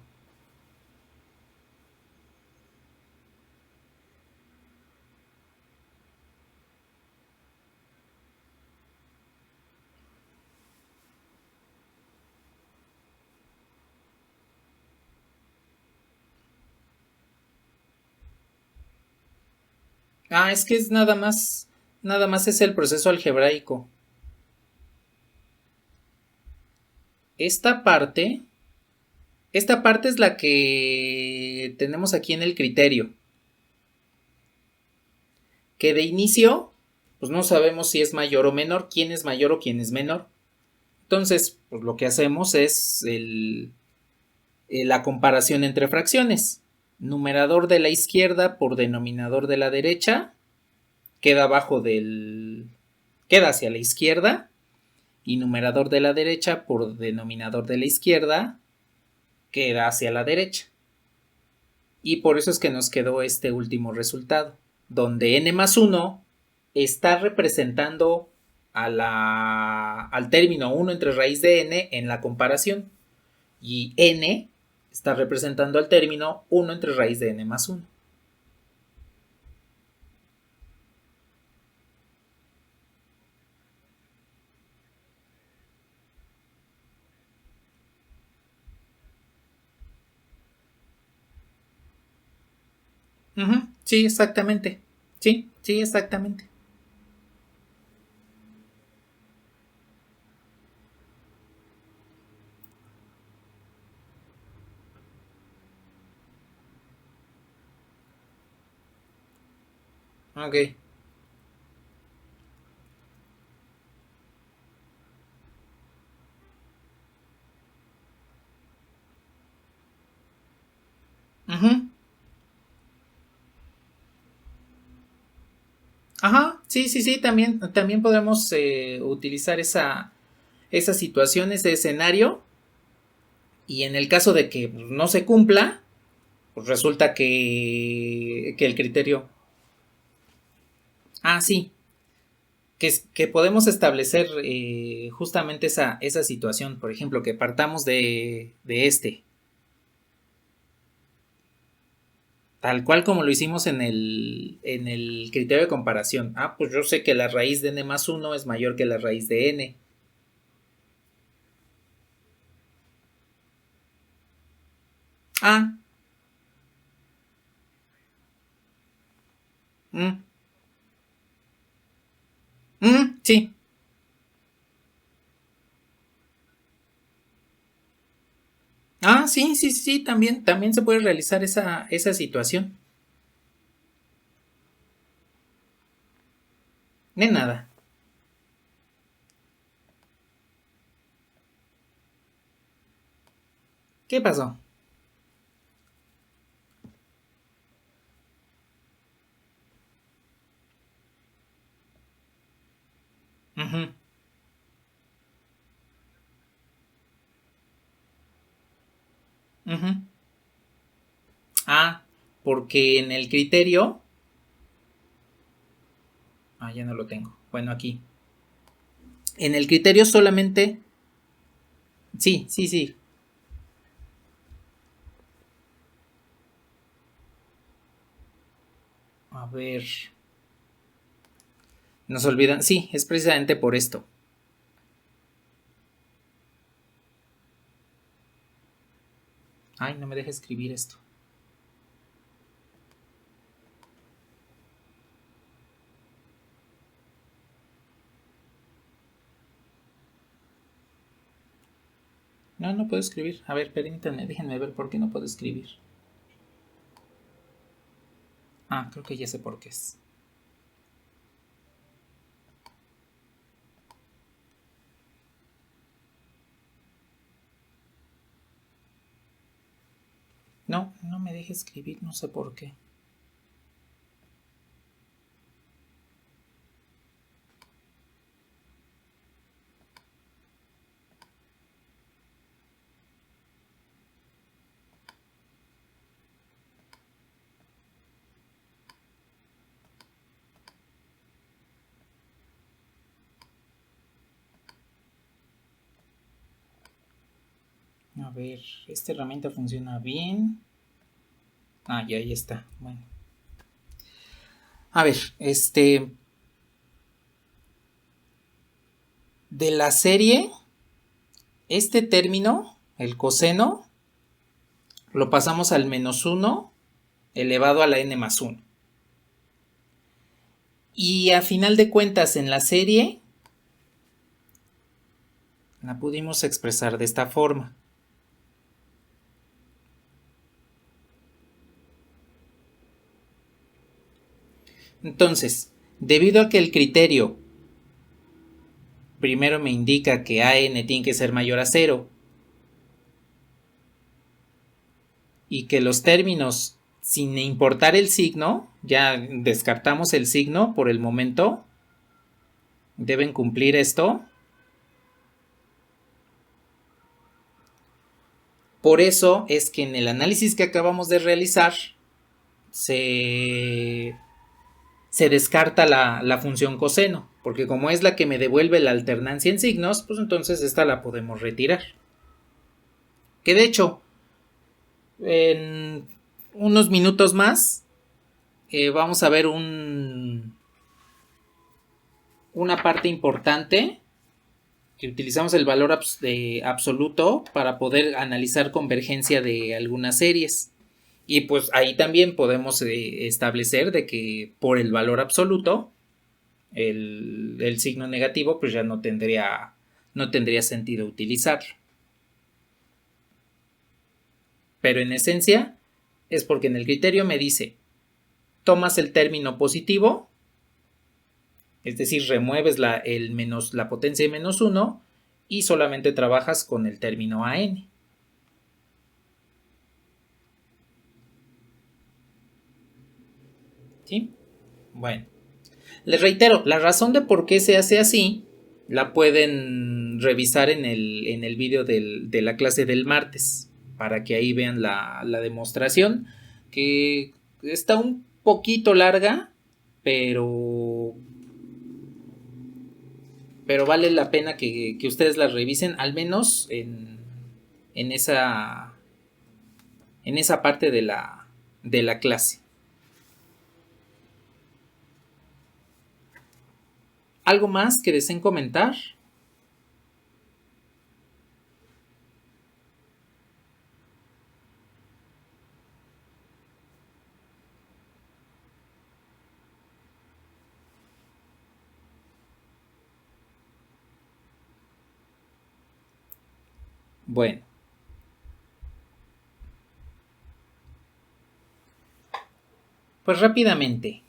Es que es nada más es el proceso algebraico. Esta parte, esta parte es la que tenemos aquí en el criterio. Que de inicio, pues no sabemos si es mayor o menor, quién es mayor o quién es menor. Entonces, pues lo que hacemos es la comparación entre fracciones. Numerador de la izquierda por denominador de la derecha queda abajo del... queda hacia la izquierda, y numerador de la derecha por denominador de la izquierda queda hacia la derecha. Y por eso es que nos quedó este último resultado, donde n más 1 está representando al término 1 entre raíz de n en la comparación, y n está representando al término 1 entre raíz de n más 1. Sí, exactamente. Sí, sí, exactamente. Ok. Ujú. Ajá, sí, sí, sí, también podemos utilizar esa situación, ese escenario, y en el caso de que no se cumpla, pues resulta que el criterio... Sí, que podemos establecer justamente esa situación, por ejemplo, que partamos de tal cual como lo hicimos en el criterio de comparación. Pues yo sé que la raíz de n más 1 es mayor que la raíz de n. Ah, mm, sí. Sí, sí, sí, también se puede realizar esa situación. De nada. ¿Qué pasó? Ujú, ujú. Ah, porque en el criterio... ya no lo tengo. Bueno, aquí. En el criterio solamente... Sí, sí, sí. A ver. Nos olvidan. Sí, es precisamente por esto. No me deja escribir esto. No, no puedo escribir. A ver, permítanme, déjenme ver por qué no puedo escribir. Ah, creo que ya sé por qué es. No, no me deja escribir, no sé por qué. A ver, esta herramienta funciona bien. Ah, ya ahí está. Bueno. A ver, de la serie, este término, el coseno, lo pasamos al -1 elevado a la n+1. Y a final de cuentas en la serie la pudimos expresar de esta forma. Entonces, debido a que el criterio primero me indica que AN tiene que ser mayor a 0 y que los términos, sin importar el signo, ya descartamos el signo por el momento, deben cumplir esto. Por eso es que en el análisis que acabamos de realizar se descarta la función coseno, porque como es la que me devuelve la alternancia en signos, pues entonces esta la podemos retirar. Que de hecho, en unos minutos más vamos a ver una parte importante que utilizamos el valor absoluto para poder analizar convergencia de algunas series. Y pues ahí también podemos establecer de que por el valor absoluto el signo negativo pues ya no tendría sentido utilizarlo. Pero en esencia es porque en el criterio me dice, tomas el término positivo, es decir, remueves la potencia de -1 y solamente trabajas con el término AN. ¿Sí? Bueno, les reitero, la razón de por qué se hace así la pueden revisar en el vídeo de la clase del martes, para que ahí vean la demostración, que está un poquito larga, pero vale la pena que ustedes la revisen, al menos en esa parte de la clase. ¿Algo más que deseen comentar? Bueno, pues rápidamente.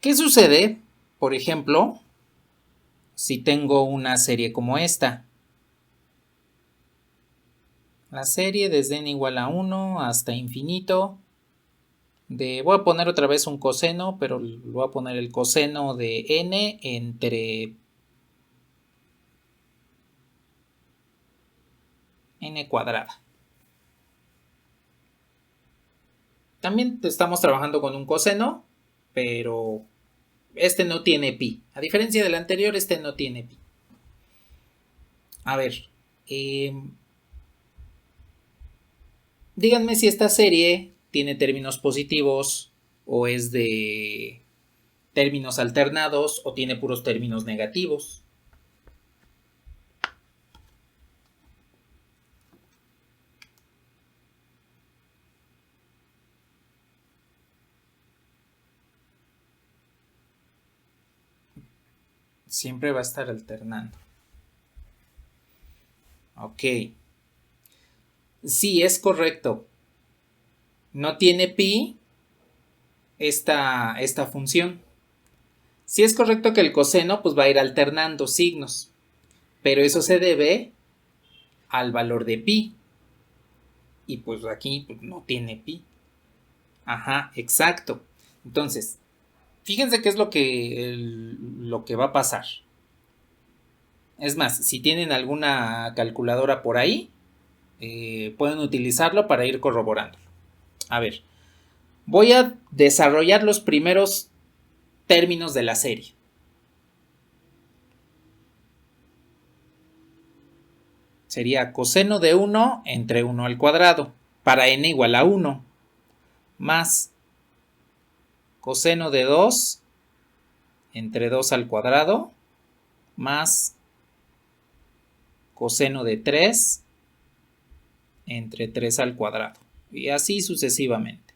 ¿Qué sucede, por ejemplo, si tengo una serie como esta? La serie desde n igual a 1 hasta infinito. Voy a poner otra vez un coseno, pero voy a poner el coseno de n entre n cuadrada. También estamos trabajando con un coseno, pero este no tiene pi. A diferencia del anterior, este no tiene pi. A ver, díganme si esta serie tiene términos positivos o es de términos alternados o tiene puros términos negativos. Siempre va a estar alternando. Ok. Sí, es correcto. No tiene pi esta función. Sí es correcto que el coseno pues va a ir alternando signos, pero eso se debe al valor de pi. Y pues aquí pues, no tiene pi. Ajá, exacto. Entonces, fíjense qué es lo que va a pasar. Es más, si tienen alguna calculadora por ahí, pueden utilizarlo para ir corroborando. A ver, voy a desarrollar los primeros términos de la serie. Sería coseno de 1 entre 1 al cuadrado para n igual a 1 más coseno de 2 entre 2 al cuadrado más coseno de 3 entre 3 al cuadrado. Y así sucesivamente.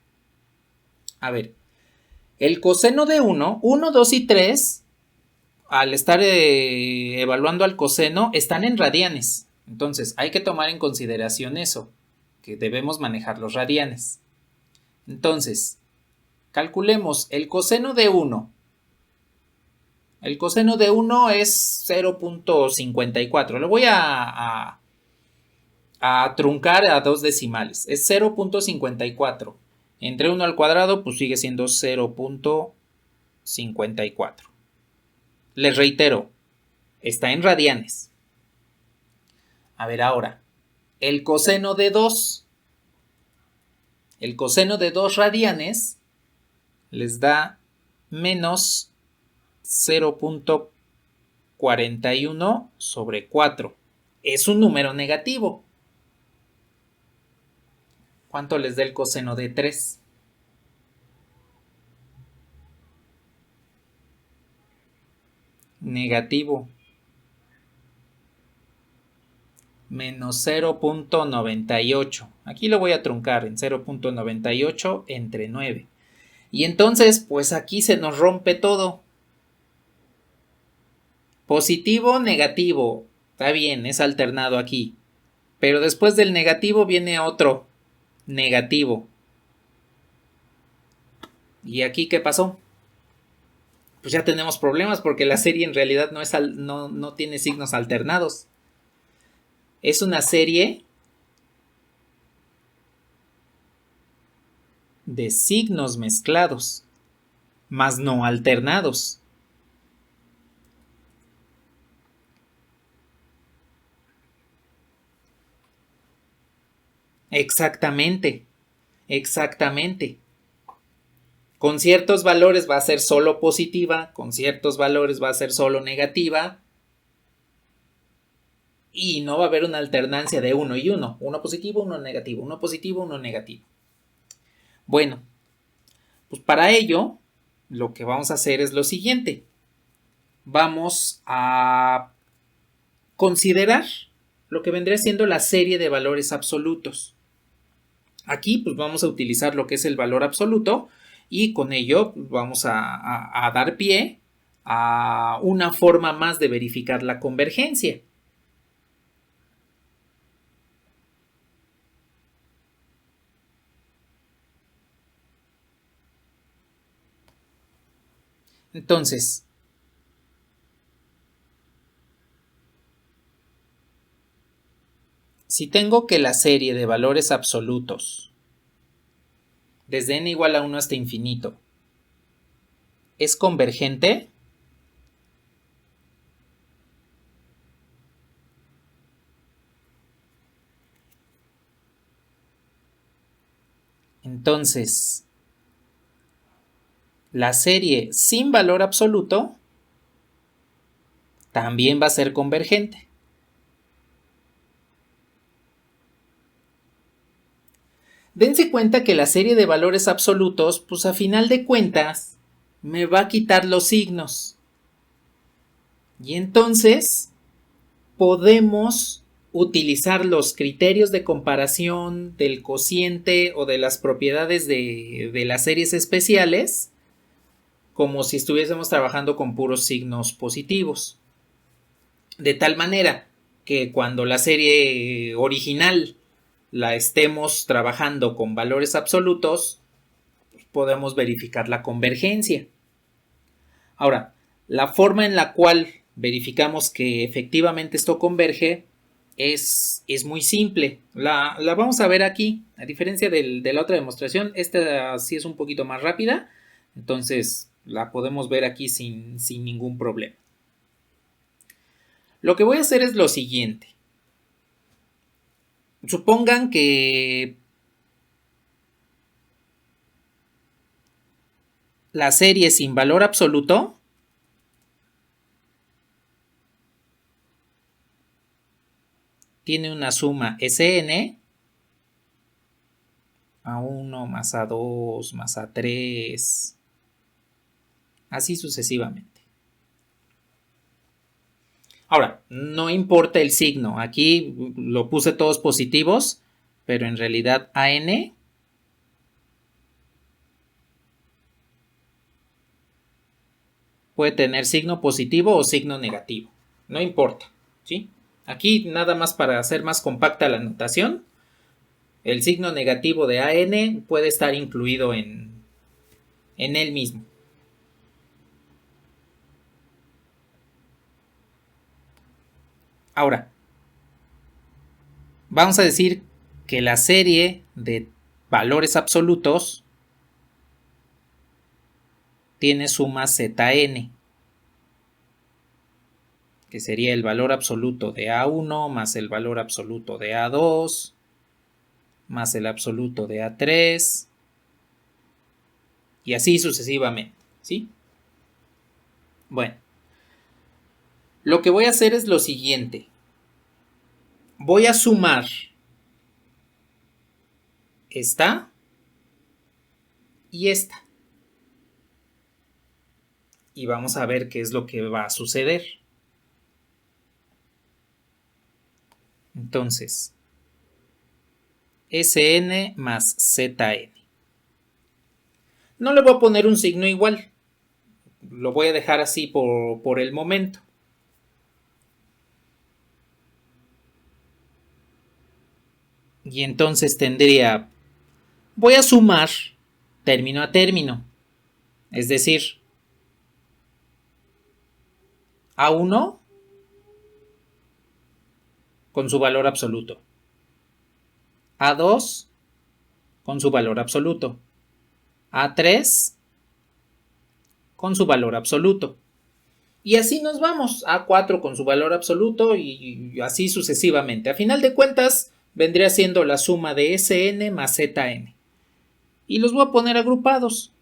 A ver, el coseno de 1, 2 y 3, al estar evaluando al coseno, están en radianes. Entonces, hay que tomar en consideración eso, que debemos manejar los radianes. Entonces, calculemos el coseno de 1. El coseno de 1 es 0.54. Lo voy a truncar a dos decimales. Es 0.54. Entre 1 al cuadrado, pues sigue siendo 0.54. Les reitero, está en radianes. A ver ahora, el coseno de 2. El coseno de 2 radianes les da menos 0.41 sobre 4. Es un número negativo. ¿Cuánto les da el coseno de 3? Negativo. Menos 0.98. Aquí lo voy a truncar en 0.98 entre 9. Y entonces, pues aquí se nos rompe todo. Positivo, negativo. Está bien, es alternado aquí. Pero después del negativo viene otro negativo. ¿Y aquí qué pasó? Pues ya tenemos problemas porque la serie en realidad no tiene signos alternados. Es una serie de signos mezclados, mas no alternados. Exactamente, exactamente. Con ciertos valores va a ser solo positiva, con ciertos valores va a ser solo negativa. Y no va a haber una alternancia de 1 y 1. Uno positivo, uno negativo. Uno positivo, uno negativo. Bueno, pues para ello, lo que vamos a hacer es lo siguiente. Vamos a considerar lo que vendría siendo la serie de valores absolutos. Aquí pues vamos a utilizar lo que es el valor absoluto y con ello pues, vamos a dar pie a una forma más de verificar la convergencia. Entonces, si tengo que la serie de valores absolutos desde n igual a 1 hasta infinito es convergente, entonces la serie sin valor absoluto también va a ser convergente. Dense cuenta que la serie de valores absolutos, pues a final de cuentas, me va a quitar los signos. Y entonces podemos utilizar los criterios de comparación del cociente o de las propiedades de las series especiales como si estuviésemos trabajando con puros signos positivos. De tal manera que cuando la serie original la estemos trabajando con valores absolutos, podemos verificar la convergencia. Ahora, la forma en la cual verificamos que efectivamente esto converge es muy simple. La vamos a ver aquí. A diferencia de la otra demostración, esta sí es un poquito más rápida. Entonces la podemos ver aquí sin ningún problema. Lo que voy a hacer es lo siguiente. Supongan que la serie sin valor absoluto tiene una suma Sn A1 más A2 más A3, así sucesivamente. Ahora, no importa el signo, aquí lo puse todos positivos, pero en realidad AN puede tener signo positivo o signo negativo, no importa, ¿sí? Aquí nada más para hacer más compacta la notación, el signo negativo de AN puede estar incluido en él mismo. Ahora, vamos a decir que la serie de valores absolutos tiene suma Zn, que sería el valor absoluto de A1 más el valor absoluto de A2 más el absoluto de A3 y así sucesivamente, ¿sí? Bueno, lo que voy a hacer es lo siguiente. Voy a sumar esta y esta. Y vamos a ver qué es lo que va a suceder. Entonces, Sn más Zn. No le voy a poner un signo igual. Lo voy a dejar así por el momento. Y entonces tendría, voy a sumar término a término. Es decir, A1 con su valor absoluto. A2 con su valor absoluto. A3 con su valor absoluto. Y así nos vamos. A4 con su valor absoluto y así sucesivamente. A final de cuentas, vendría siendo la suma de Sn más Zn. Y los voy a poner agrupados.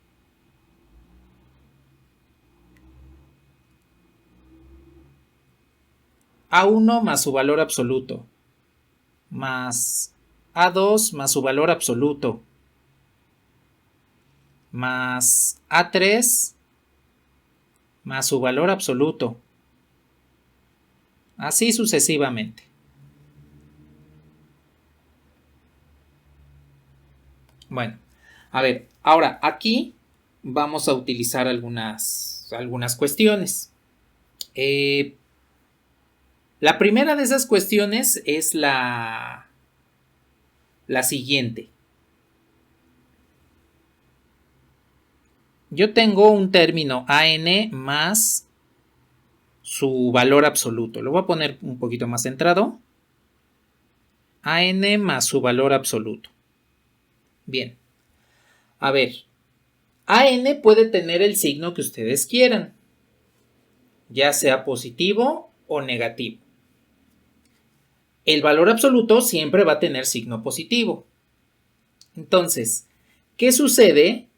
A1 más su valor absoluto. Más A2 más su valor absoluto. Más A3 más su valor absoluto. Así sucesivamente. Bueno, a ver, ahora aquí vamos a utilizar algunas cuestiones. La primera de esas cuestiones es la siguiente. Yo tengo un término AN más su valor absoluto. Lo voy a poner un poquito más centrado. AN más su valor absoluto. Bien. A ver. AN puede tener el signo que ustedes quieran, ya sea positivo o negativo. El valor absoluto siempre va a tener signo positivo. Entonces, ¿qué sucede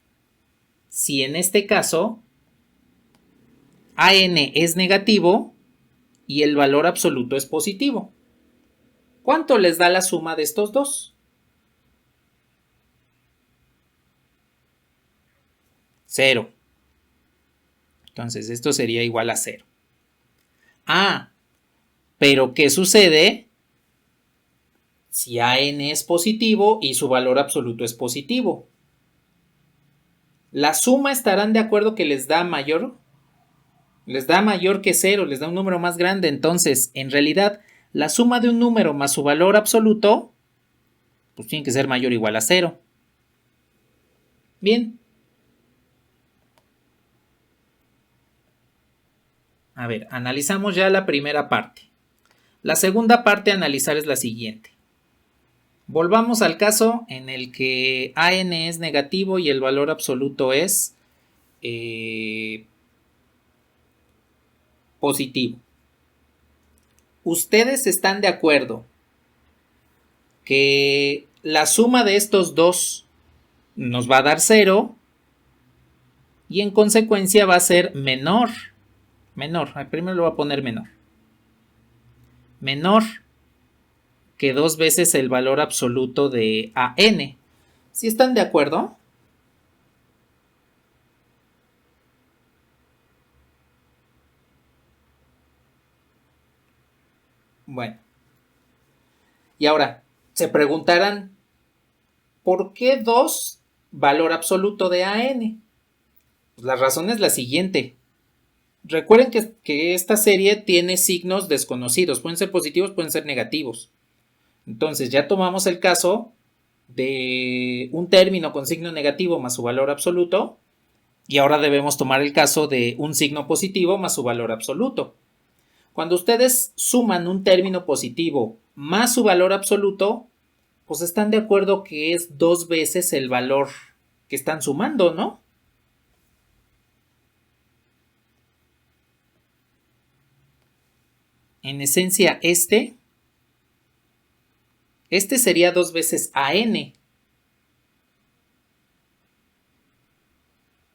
si en este caso AN es negativo y el valor absoluto es positivo? ¿Cuánto les da la suma de estos dos? 0. Entonces esto sería igual a 0. Ah, pero ¿qué sucede si AN es positivo y su valor absoluto es positivo? La suma estarán de acuerdo que les da mayor que 0, les da un número más grande. Entonces, en realidad, la suma de un número más su valor absoluto, pues tiene que ser mayor o igual a 0. Bien. A ver, analizamos ya la primera parte. La segunda parte a analizar es la siguiente. Volvamos al caso en el que AN es negativo y el valor absoluto es positivo. ¿Ustedes están de acuerdo que la suma de estos dos nos va a dar 0 y en consecuencia va a ser menor? Primero lo voy a poner menor que 2 veces el valor absoluto de AN. ¿Sí están de acuerdo? Bueno. Y ahora, se preguntarán, ¿por qué 2 valor absoluto de AN? Pues la razón es la siguiente. Recuerden que esta serie tiene signos desconocidos. Pueden ser positivos, pueden ser negativos. Entonces ya tomamos el caso de un término con signo negativo más su valor absoluto. Y ahora debemos tomar el caso de un signo positivo más su valor absoluto. Cuando ustedes suman un término positivo más su valor absoluto, pues están de acuerdo que es 2 veces el valor que están sumando, ¿no? En esencia, este sería 2 veces AN.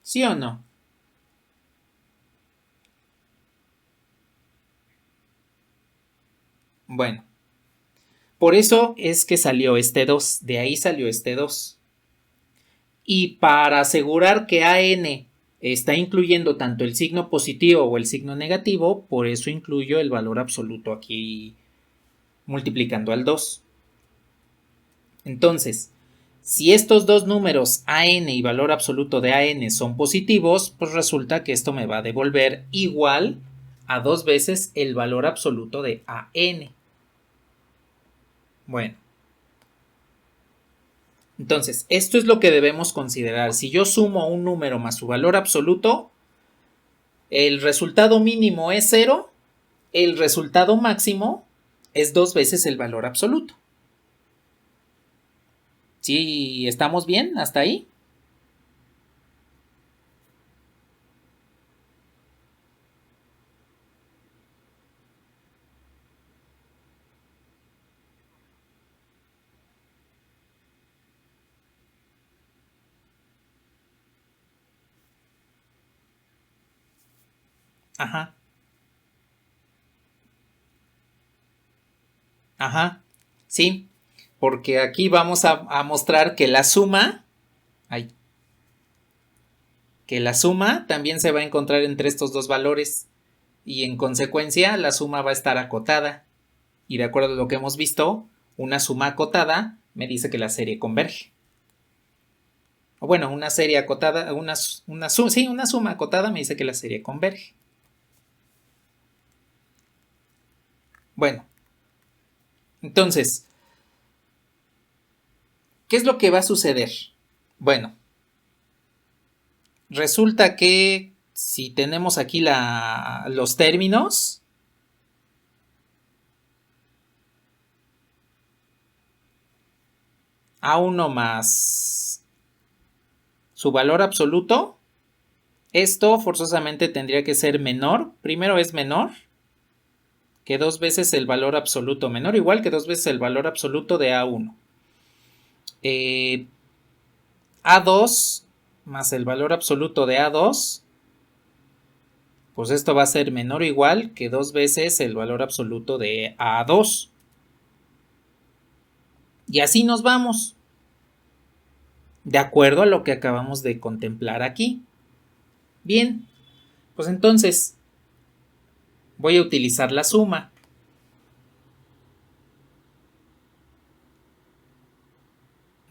¿Sí o no? Bueno, por eso es que salió este 2, de ahí salió este 2. Y para asegurar que AN está incluyendo tanto el signo positivo o el signo negativo, por eso incluyo el valor absoluto aquí multiplicando al 2. Entonces, si estos dos números AN y valor absoluto de AN son positivos, pues resulta que esto me va a devolver igual a 2 veces el valor absoluto de AN. Bueno, entonces, esto es lo que debemos considerar. Si yo sumo un número más su valor absoluto, el resultado mínimo es 0, el resultado máximo es 2 veces el valor absoluto. ¿Sí estamos bien hasta ahí? Ajá. Ajá. Sí. Porque aquí vamos a mostrar que la suma, ay, que la suma también se va a encontrar entre estos dos valores y en consecuencia la suma va a estar acotada. Y de acuerdo a lo que hemos visto, una suma acotada me dice que la serie converge. O bueno, una serie acotada, una suma acotada me dice que la serie converge. Bueno, entonces, ¿qué es lo que va a suceder? Bueno, resulta que si tenemos aquí los términos, A1 más su valor absoluto, esto forzosamente tendría que ser menor, primero es menor que 2 veces el valor absoluto, menor o igual que 2 veces el valor absoluto de A1. A2 más el valor absoluto de A2, pues esto va a ser menor o igual que 2 veces el valor absoluto de A2. Y así nos vamos, de acuerdo a lo que acabamos de contemplar aquí. Bien, pues entonces voy a utilizar la suma.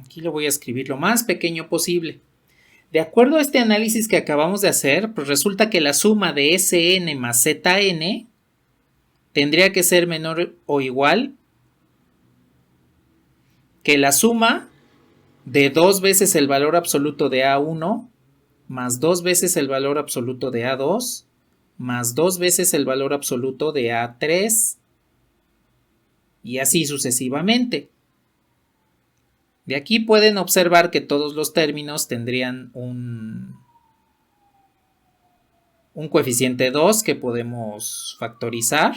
Aquí lo voy a escribir lo más pequeño posible. De acuerdo a este análisis que acabamos de hacer, pues resulta que la suma de Sn más Zn tendría que ser menor o igual que la suma de 2 veces el valor absoluto de A1 más 2 veces el valor absoluto de A2 más 2 veces el valor absoluto de A3 y así sucesivamente. De aquí pueden observar que todos los términos tendrían un coeficiente 2 que podemos factorizar.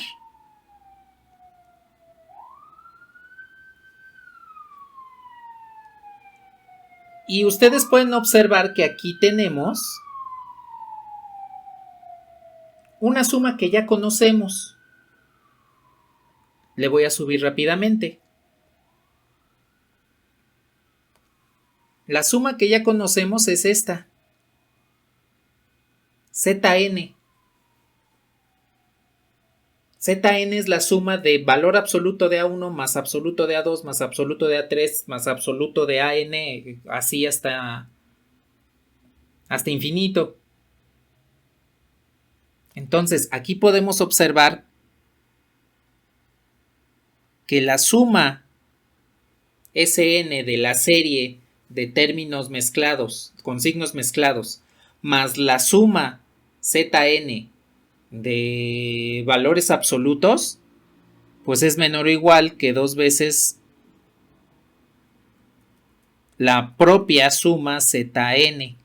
Y ustedes pueden observar que aquí tenemos una suma que ya conocemos. Le voy a subir rápidamente. La suma que ya conocemos es esta. Zn. Zn es la suma de valor absoluto de A1 más absoluto de A2 más absoluto de A3 más absoluto de An, así hasta infinito. Entonces, aquí podemos observar que la suma Sn de la serie de términos mezclados, con signos mezclados, más la suma Zn de valores absolutos, pues es menor o igual que 2 veces la propia suma Zn.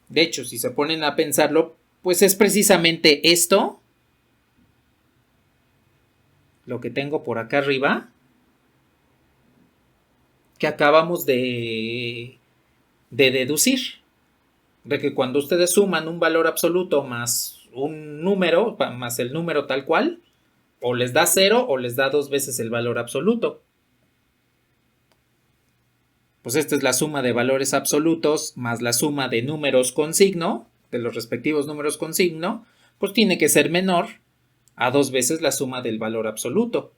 De hecho, si se ponen a pensarlo, pues es precisamente esto, lo que tengo por acá arriba, que acabamos de deducir. De que cuando ustedes suman un valor absoluto más un número, más el número tal cual, o les da 0 o les da 2 veces el valor absoluto. Pues esta es la suma de valores absolutos más la suma de números con signo, de los respectivos números con signo, pues tiene que ser menor a 2 veces la suma del valor absoluto.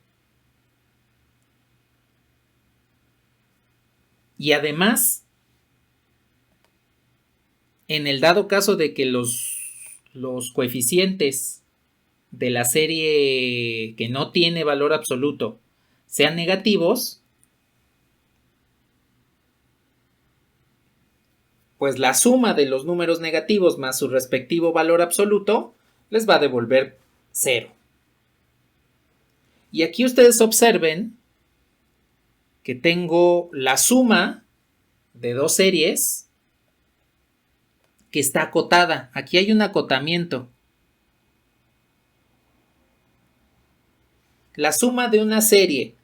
Y además, en el dado caso de que los coeficientes de la serie que no tiene valor absoluto sean negativos, pues la suma de los números negativos más su respectivo valor absoluto les va a devolver 0. Y aquí ustedes observen que tengo la suma de dos series que está acotada. Aquí hay un acotamiento. La suma de una serie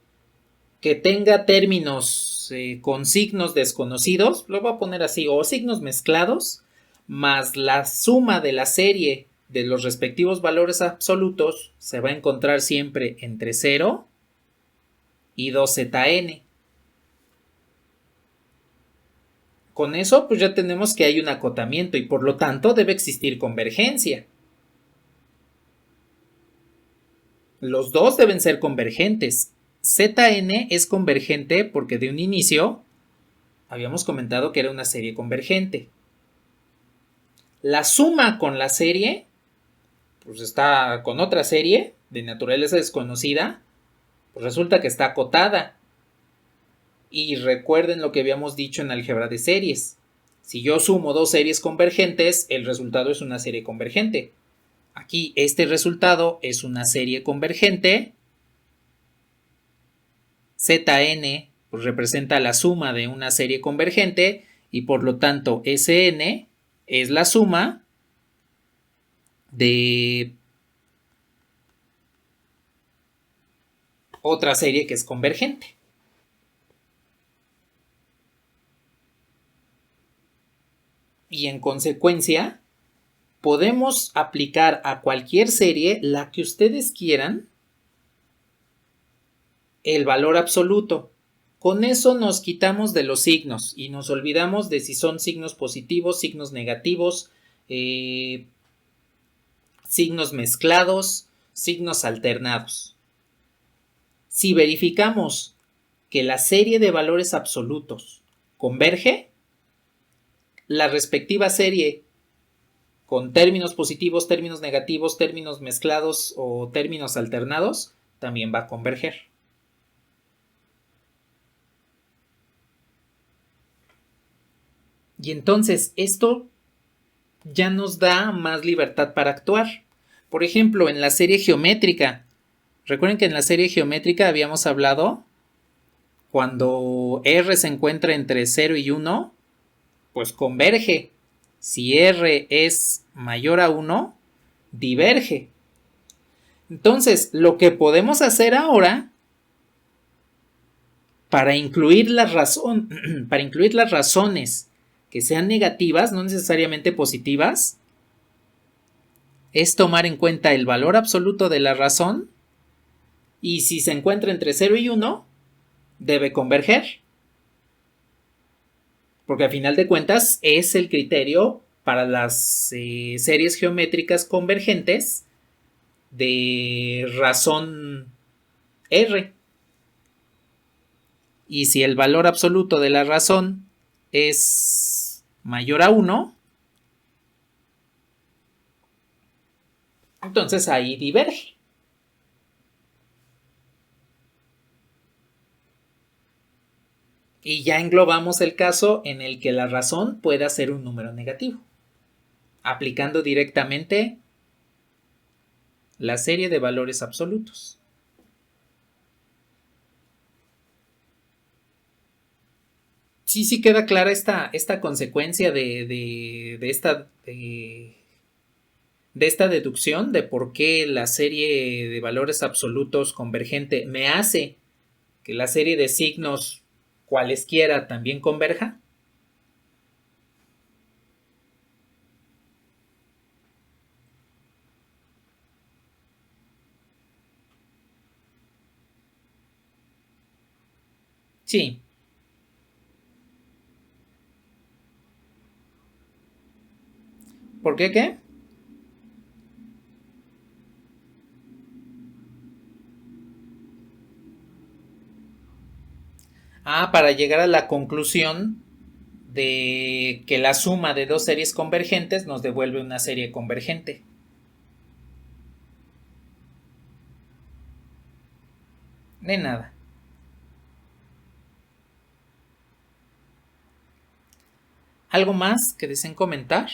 que tenga términos con signos desconocidos, lo voy a poner así, o signos mezclados, más la suma de la serie de los respectivos valores absolutos se va a encontrar siempre entre 0 y 2zn. Con eso, pues ya tenemos que hay un acotamiento y por lo tanto debe existir convergencia. Los dos deben ser convergentes. Zn es convergente porque de un inicio habíamos comentado que era una serie convergente. La suma con la serie, pues está con otra serie de naturaleza desconocida, pues resulta que está acotada. Y recuerden lo que habíamos dicho en álgebra de series. Si yo sumo dos series convergentes, el resultado es una serie convergente. Aquí este resultado es una serie convergente. Zn pues, representa la suma de una serie convergente y por lo tanto Sn es la suma de otra serie que es convergente. Y en consecuencia, podemos aplicar a cualquier serie, la que ustedes quieran, el valor absoluto. Con eso nos quitamos de los signos y nos olvidamos de si son signos positivos, signos negativos, signos mezclados, signos alternados. Si verificamos que la serie de valores absolutos converge, la respectiva serie con términos positivos, términos negativos, términos mezclados o términos alternados también va a converger. Y entonces esto ya nos da más libertad para actuar. Por ejemplo, en la serie geométrica. Recuerden que en la serie geométrica habíamos hablado cuando R se encuentra entre 0 y 1, pues converge. Si R es mayor a 1, diverge. Entonces, lo que podemos hacer ahora para incluir las razones que sean negativas, no necesariamente positivas, es tomar en cuenta el valor absoluto de la razón y si se encuentra entre 0 y 1, debe converger. Porque a final de cuentas es el criterio para las series geométricas convergentes de razón R. Y si el valor absoluto de la razón es mayor a 1, entonces ahí diverge. Y ya englobamos el caso en el que la razón pueda ser un número negativo, aplicando directamente la serie de valores absolutos. Sí queda clara esta consecuencia de esta deducción de por qué la serie de valores absolutos convergente me hace que la serie de signos cualesquiera también converja. Sí. ¿Por qué qué? Para llegar a la conclusión de que la suma de dos series convergentes nos devuelve una serie convergente. De nada. ¿Algo más que deseen comentar?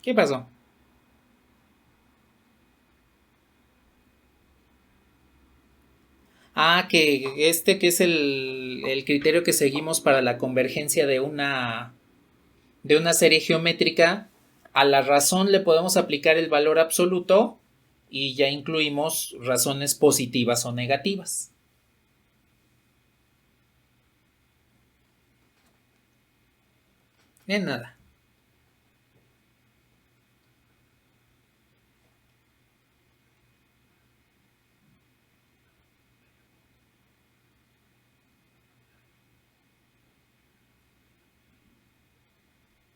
¿Qué pasó? Que que es el criterio que seguimos para la convergencia de una serie geométrica, a la razón le podemos aplicar el valor absoluto y ya incluimos razones positivas o negativas. De nada.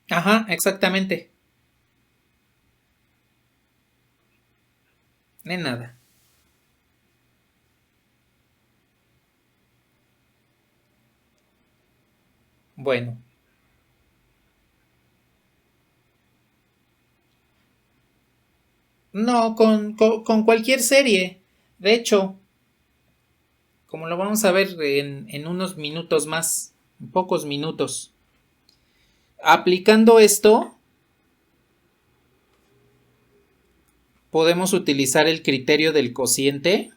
Ajá, exactamente. De nada. Bueno. No, con cualquier serie. De hecho, como lo vamos a ver en unos minutos más, en pocos minutos. Aplicando esto, podemos utilizar el criterio del cociente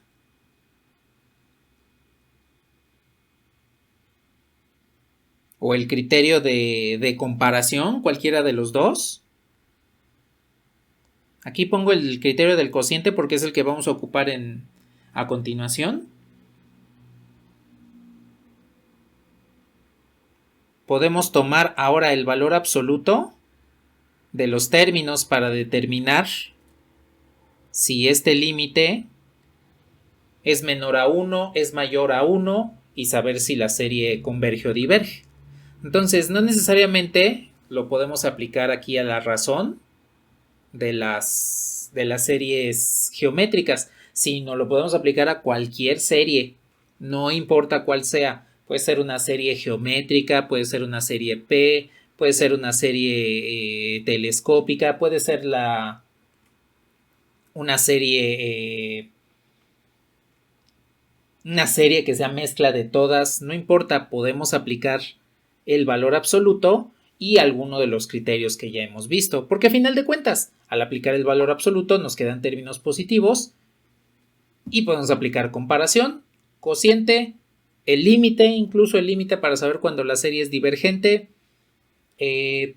o el criterio de comparación, cualquiera de los dos. Aquí pongo el criterio del cociente porque es el que vamos a ocupar a continuación. Podemos tomar ahora el valor absoluto de los términos para determinar si este límite es menor a 1, es mayor a 1 y saber si la serie converge o diverge. Entonces, no necesariamente lo podemos aplicar aquí a la razón de las series geométricas, Sí, no lo podemos aplicar a cualquier serie, no importa cuál sea. Puede ser una serie geométrica, puede ser una serie P, puede ser una serie telescópica, puede ser una serie una serie que sea mezcla de todas, no importa, podemos aplicar el valor absoluto y alguno de los criterios que ya hemos visto, porque a final de cuentas, al aplicar el valor absoluto nos quedan términos positivos y podemos aplicar comparación, cociente, el límite, incluso el límite para saber cuando la serie es divergente, eh,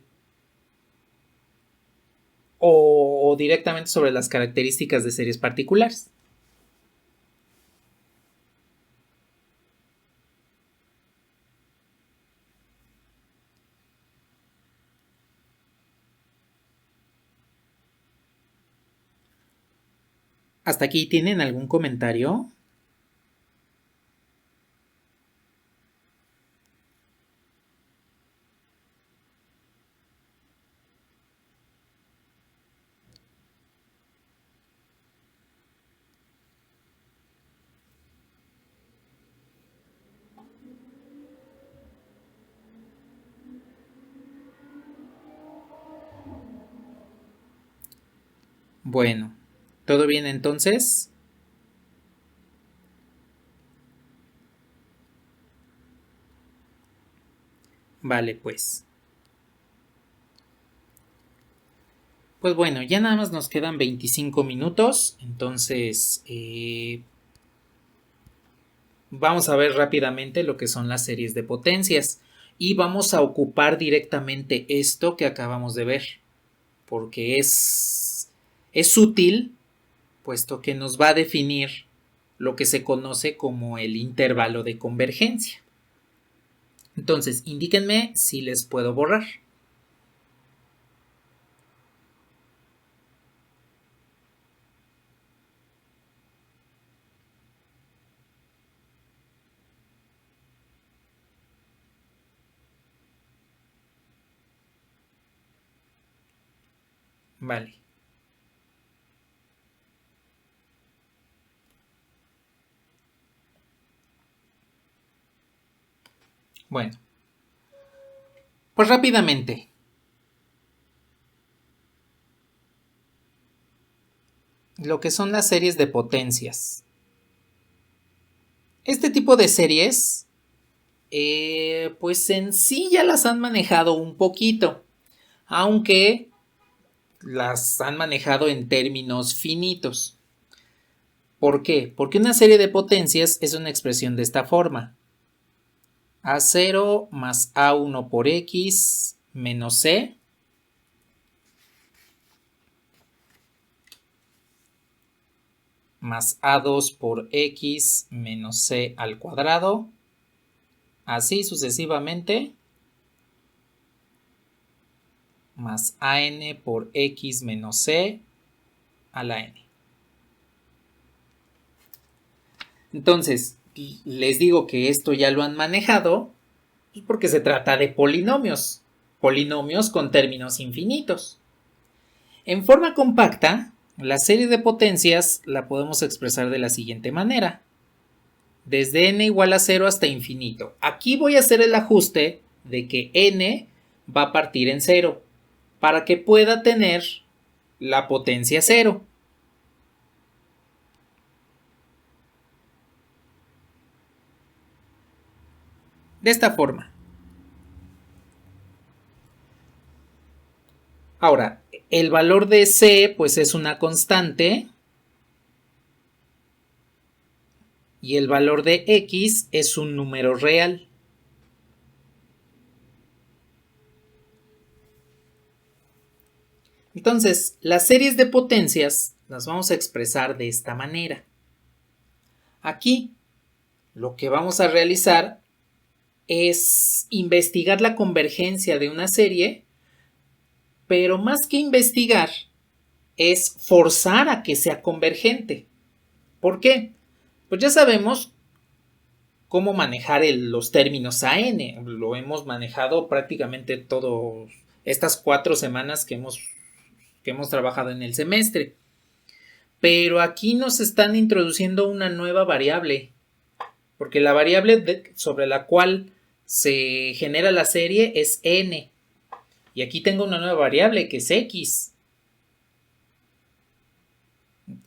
o directamente sobre las características de series particulares. ¿Hasta aquí tienen algún comentario? Bueno, ¿todo bien entonces? Vale, pues. Pues bueno, ya nada más nos quedan 25 minutos, entonces vamos a ver rápidamente lo que son las series de potencias y vamos a ocupar directamente esto que acabamos de ver, porque es útil, puesto que nos va a definir lo que se conoce como el intervalo de convergencia. Entonces, indíquenme si les puedo borrar. Vale. Bueno, pues rápidamente. Lo que son las series de potencias. Este tipo de series, pues en sí ya las han manejado un poquito, aunque las han manejado en términos finitos. ¿Por qué? Porque una serie de potencias es una expresión de esta forma. A0 más A1 por X menos C más A2 por X menos C al cuadrado, así sucesivamente, más AN por X menos C a la N. Entonces, les digo que esto ya lo han manejado pues porque se trata de polinomios, polinomios con términos infinitos. En forma compacta, la serie de potencias la podemos expresar de la siguiente manera. Desde n igual a 0 hasta infinito. Aquí voy a hacer el ajuste de que n va a partir en 0 para que pueda tener la potencia 0. De esta forma. Ahora, el valor de C pues es una constante y el valor de X es un número real. Entonces, las series de potencias las vamos a expresar de esta manera. Aquí, lo que vamos a realizar es investigar la convergencia de una serie, pero más que investigar, es forzar a que sea convergente. ¿Por qué? Pues ya sabemos cómo manejar los términos AN. Lo hemos manejado prácticamente todas estas 4 semanas que hemos trabajado en el semestre. Pero aquí nos están introduciendo una nueva variable, porque la variable sobre la cual se genera la serie es n. Y aquí tengo una nueva variable que es x.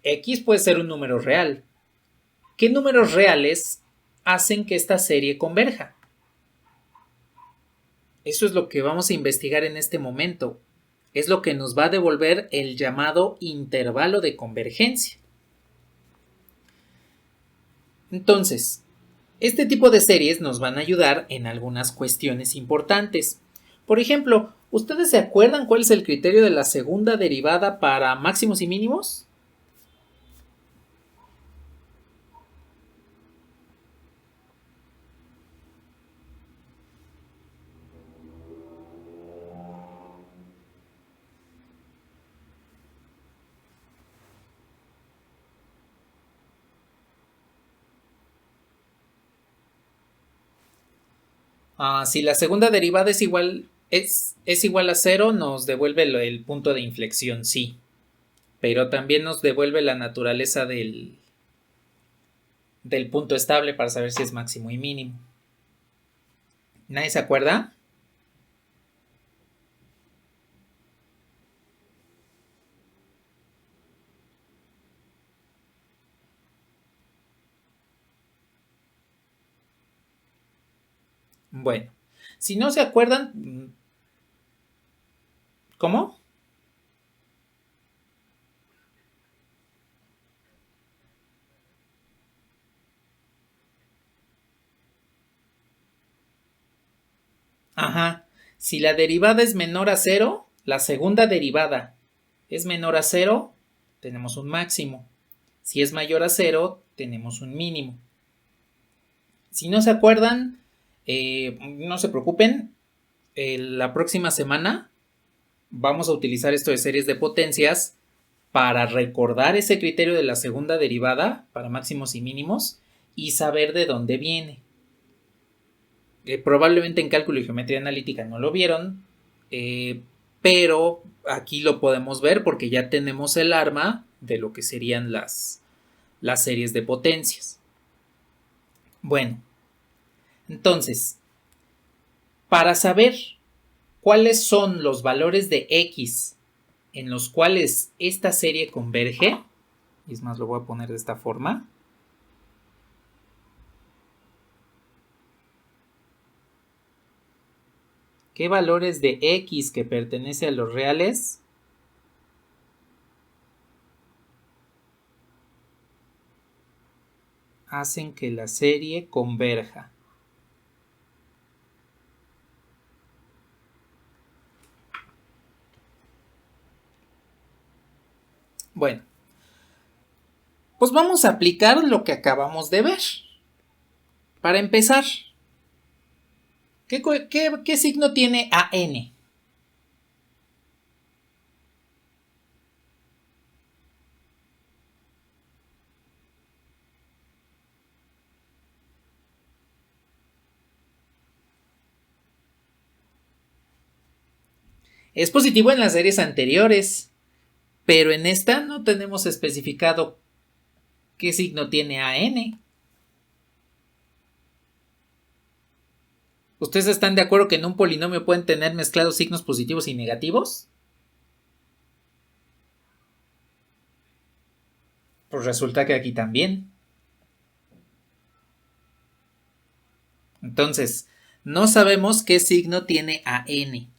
X puede ser un número real. ¿Qué números reales hacen que esta serie converja? Eso es lo que vamos a investigar en este momento. Es lo que nos va a devolver el llamado intervalo de convergencia. Entonces, este tipo de series nos van a ayudar en algunas cuestiones importantes. Por ejemplo, ¿ustedes se acuerdan cuál es el criterio de la segunda derivada para máximos y mínimos? Si la segunda derivada es igual, es igual a cero, nos devuelve el punto de inflexión, sí. Pero también nos devuelve la naturaleza del punto estable para saber si es máximo y mínimo. ¿Nadie se acuerda? Bueno, si no se acuerdan, ¿cómo? Ajá. Si la derivada es menor a cero, la segunda derivada es menor a cero, tenemos un máximo. Si es mayor a cero, tenemos un mínimo. Si no se acuerdan, no se preocupen. La próxima semana vamos a utilizar esto de series de potencias para recordar ese criterio de la segunda derivada para máximos y mínimos y saber de dónde viene. Probablemente en cálculo y geometría analítica no lo vieron, pero aquí lo podemos ver porque ya tenemos el arma de lo que serían las series de potencias. Bueno, entonces, para saber cuáles son los valores de x en los cuales esta serie converge, y es más, lo voy a poner de esta forma. ¿Qué valores de x que pertenece a los reales hacen que la serie converja? Bueno, pues vamos a aplicar lo que acabamos de ver. Para empezar, ¿qué signo tiene AN? Es positivo en las series anteriores, pero en esta no tenemos especificado qué signo tiene AN. ¿Ustedes están de acuerdo que en un polinomio pueden tener mezclados signos positivos y negativos? Pues resulta que aquí también. Entonces, no sabemos qué signo tiene AN.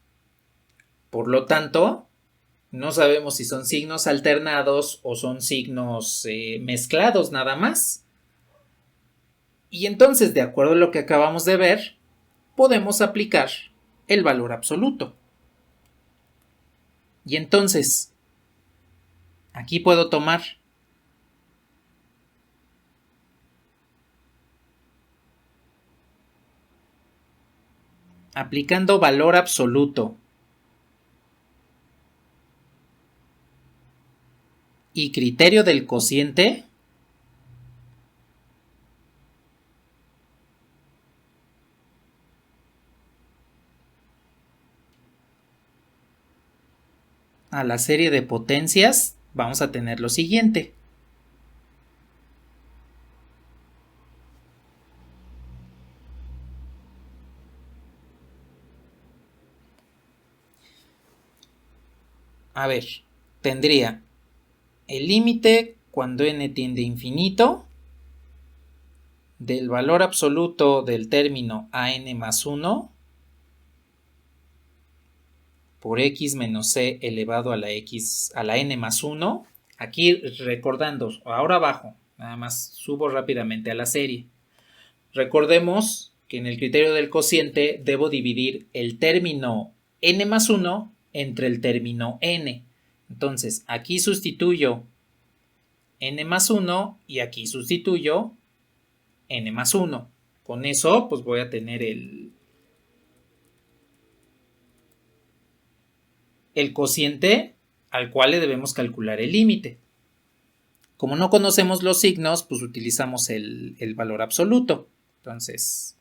Por lo tanto, no sabemos si son signos alternados o son signos mezclados nada más. Y entonces, de acuerdo a lo que acabamos de ver, podemos aplicar el valor absoluto. Y entonces, aquí puedo tomar aplicando valor absoluto y criterio del cociente, a la serie de potencias, vamos a tener lo siguiente. A ver, tendría el límite cuando n tiende a infinito del valor absoluto del término an más 1 por x menos c elevado a la n más 1. Aquí recordando, ahora abajo, nada más subo rápidamente a la serie. Recordemos que en el criterio del cociente debo dividir el término n más 1 entre el término n. Entonces, aquí sustituyo n más 1 y aquí sustituyo n más 1. Con eso, pues voy a tener el cociente al cual le debemos calcular el límite. Como no conocemos los signos, pues utilizamos el valor absoluto. Entonces,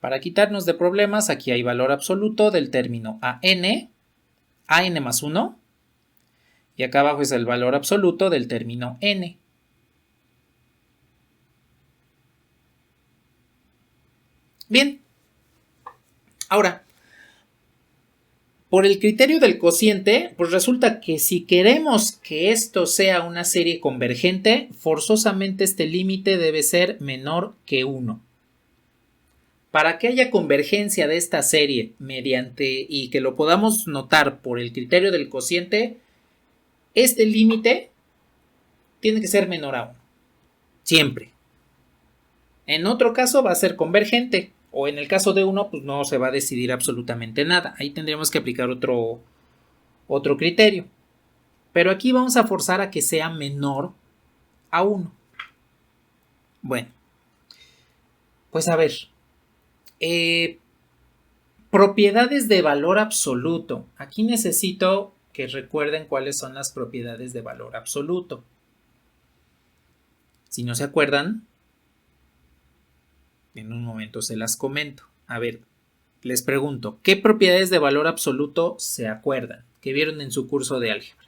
para quitarnos de problemas, aquí hay valor absoluto del término an más 1, y acá abajo es el valor absoluto del término n. Bien, ahora, por el criterio del cociente, pues resulta que si queremos que esto sea una serie convergente, forzosamente este límite debe ser menor que 1. Para que haya convergencia de esta serie mediante y que lo podamos notar por el criterio del cociente, este límite tiene que ser menor a 1. Siempre. En otro caso va a ser convergente. O en el caso de 1, pues no se va a decidir absolutamente nada. Ahí tendríamos que aplicar otro criterio. Pero aquí vamos a forzar a que sea menor a 1. Bueno, pues a ver. Propiedades de valor absoluto. Aquí necesito que recuerden cuáles son las propiedades de valor absoluto. Si no se acuerdan, en un momento se las comento. A ver, les pregunto, ¿qué propiedades de valor absoluto se acuerdan que vieron en su curso de álgebra?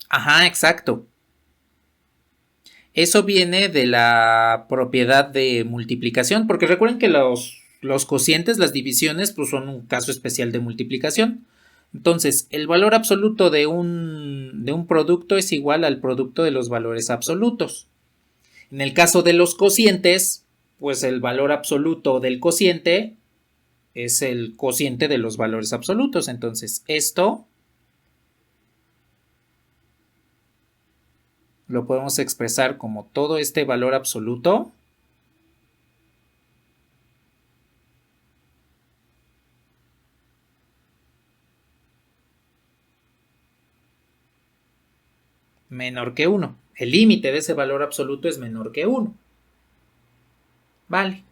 Ajá, exacto. Eso viene de la propiedad de multiplicación, porque recuerden que los cocientes, las divisiones, pues son un caso especial de multiplicación. Entonces, el valor absoluto de un producto es igual al producto de los valores absolutos. En el caso de los cocientes, pues el valor absoluto del cociente es el cociente de los valores absolutos. Entonces, esto lo podemos expresar como todo este valor absoluto menor que 1. El límite de ese valor absoluto es menor que 1. Vale.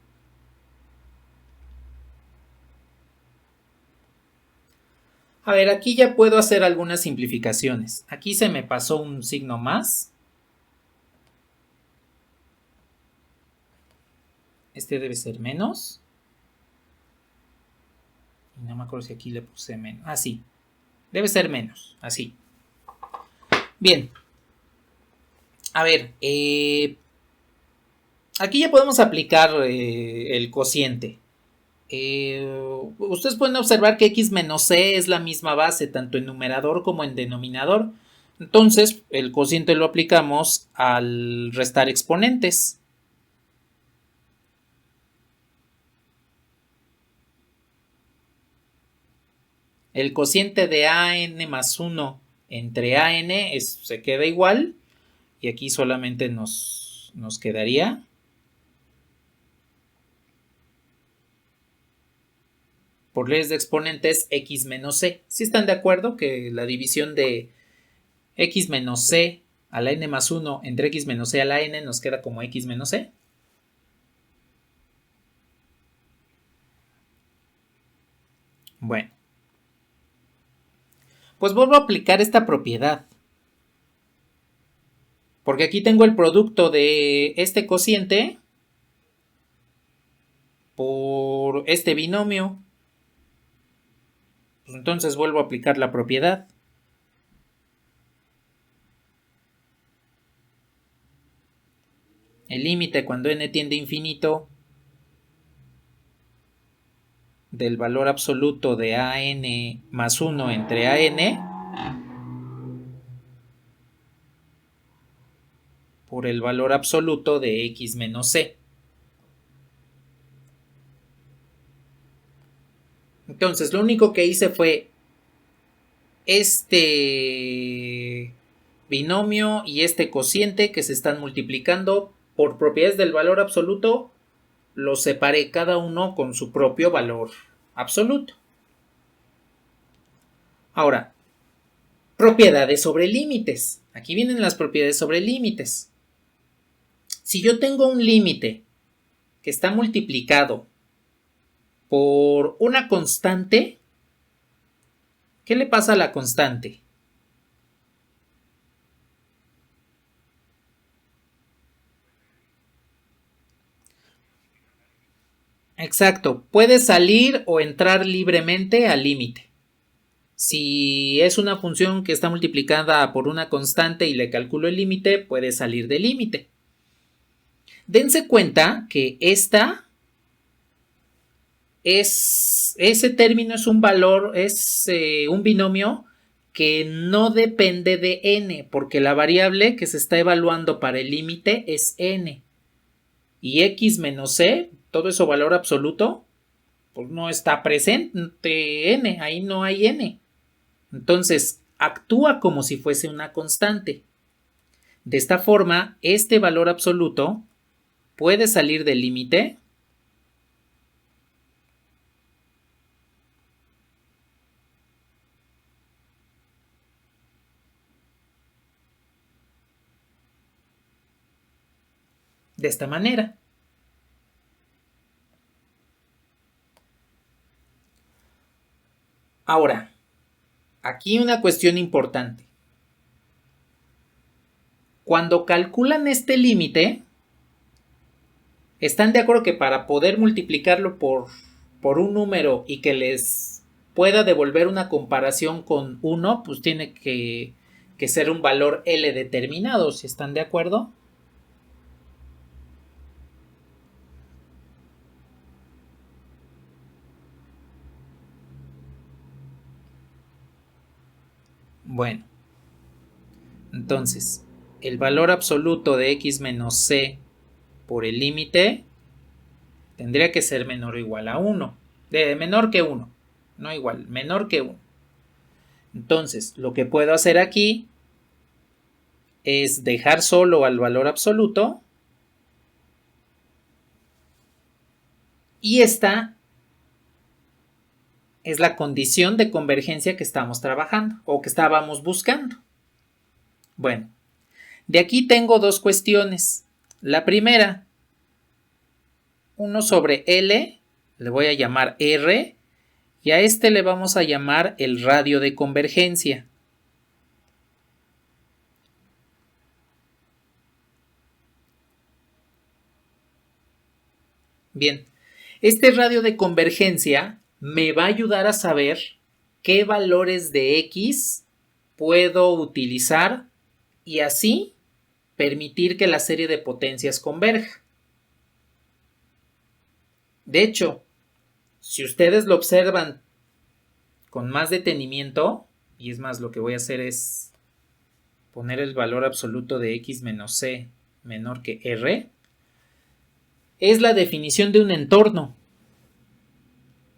A ver, aquí ya puedo hacer algunas simplificaciones. Aquí se me pasó un signo más. Este debe ser menos. Y no me acuerdo si aquí le puse menos. Ah, sí. Debe ser menos. Así. Bien. A ver. Aquí ya podemos aplicar el cociente. Ustedes pueden observar que x menos c es la misma base tanto en numerador como en denominador. Entonces, el cociente lo aplicamos al restar exponentes. El cociente de an más 1 entre an se queda igual. Y aquí solamente nos quedaría por leyes de exponentes x menos c. ¿Sí están de acuerdo que la división de x menos c a la n más 1 entre x menos c a la n nos queda como x menos c? Bueno, pues vuelvo a aplicar esta propiedad. Porque aquí tengo el producto de este cociente por este binomio. Pues entonces vuelvo a aplicar la propiedad. El límite cuando n tiende a infinito del valor absoluto de an más 1 entre an por el valor absoluto de x menos c. Entonces, lo único que hice fue este binomio y este cociente que se están multiplicando por propiedades del valor absoluto, los separé cada uno con su propio valor absoluto. Ahora, propiedades sobre límites. Aquí vienen las propiedades sobre límites. Si yo tengo un límite que está multiplicado por una constante, ¿qué le pasa a la constante? Exacto, puede salir o entrar libremente al límite. Si es una función que está multiplicada por una constante y le calculo el límite, puede salir del límite. Dense cuenta que ese término es un valor, es un binomio que no depende de n, porque la variable que se está evaluando para el límite es n. Y x menos c, todo eso valor absoluto, pues no está presente n, ahí no hay n. Entonces, actúa como si fuese una constante. De esta forma, este valor absoluto puede salir del límite de esta manera. Ahora, aquí una cuestión importante. Cuando calculan este límite, ¿están de acuerdo que para poder multiplicarlo por un número y que les pueda devolver una comparación con 1, pues tiene que ser un valor L determinado? ¿Si están de acuerdo? Bueno, entonces, el valor absoluto de x menos c por el límite tendría que ser menor o igual a 1. Menor que 1, no igual, menor que 1. Entonces, lo que puedo hacer aquí es dejar solo al valor absoluto y esta es la condición de convergencia que estamos trabajando o que estábamos buscando. Bueno, de aquí tengo dos cuestiones. La primera, 1 sobre L, le voy a llamar R, y a este le vamos a llamar el radio de convergencia. Bien, este radio de convergencia me va a ayudar a saber qué valores de X puedo utilizar y así permitir que la serie de potencias converja. De hecho, si ustedes lo observan con más detenimiento, y es más, lo que voy a hacer es poner el valor absoluto de x menos c menor que r, es la definición de un entorno.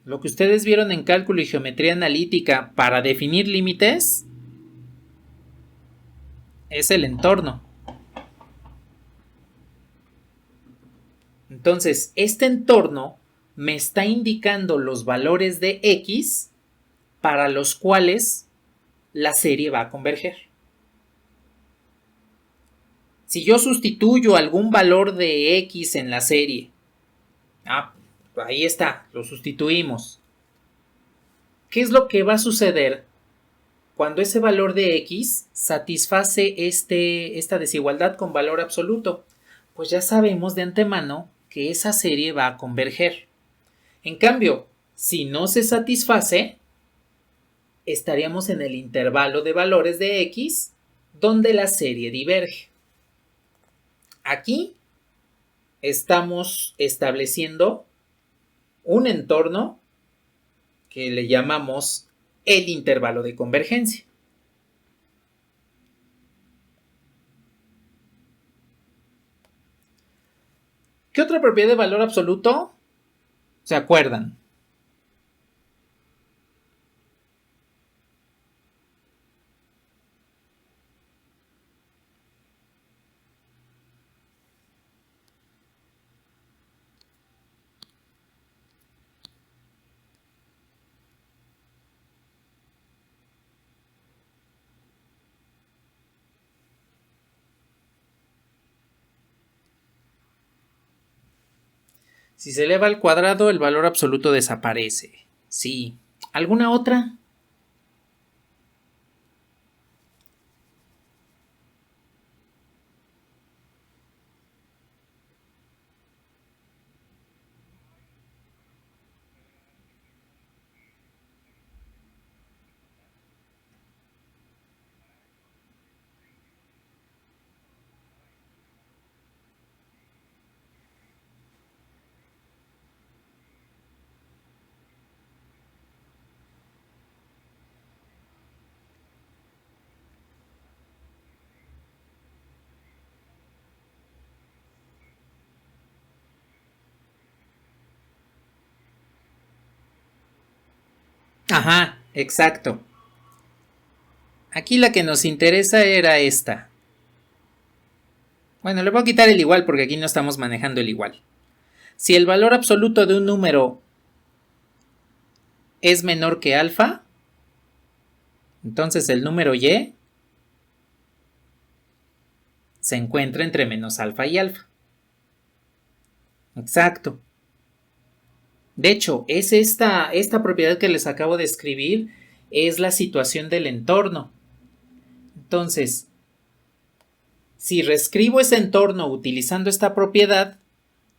Lo que ustedes vieron en cálculo y geometría analítica para definir límites es el entorno. Entonces, este entorno me está indicando los valores de x para los cuales la serie va a converger. Si yo sustituyo algún valor de x en la serie, ahí está, lo sustituimos. ¿Qué es lo que va a suceder cuando ese valor de x satisface esta desigualdad con valor absoluto? Pues ya sabemos de antemano que esa serie va a converger. En cambio, si no se satisface, estaríamos en el intervalo de valores de X donde la serie diverge. Aquí estamos estableciendo un entorno que le llamamos el intervalo de convergencia. ¿Qué otra propiedad de valor absoluto se acuerdan? Si se eleva al cuadrado, el valor absoluto desaparece. Sí. ¿Alguna otra? Ajá, exacto. Aquí la que nos interesa era esta. Bueno, le voy a quitar el igual porque aquí no estamos manejando el igual. Si el valor absoluto de un número es menor que alfa, entonces el número y se encuentra entre menos alfa y alfa. Exacto. De hecho, es esta propiedad que les acabo de escribir, es la situación del entorno. Entonces, si reescribo ese entorno utilizando esta propiedad,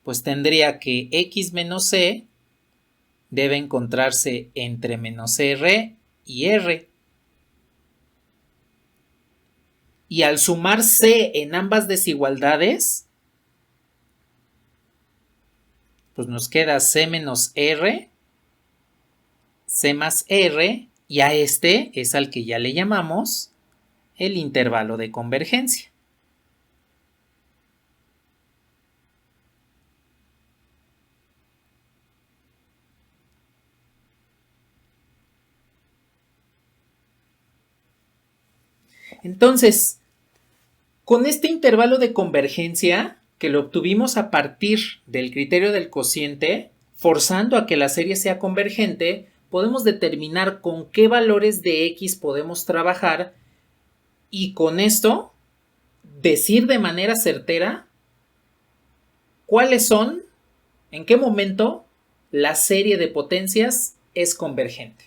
pues tendría que x menos c debe encontrarse entre menos r y r. Y al sumar c en ambas desigualdades, pues nos queda c menos r, c más r, y a este es al que ya le llamamos el intervalo de convergencia. Entonces, con este intervalo de convergencia, que lo obtuvimos a partir del criterio del cociente, forzando a que la serie sea convergente, podemos determinar con qué valores de x podemos trabajar y con esto decir de manera certera cuáles son, en qué momento la serie de potencias es convergente.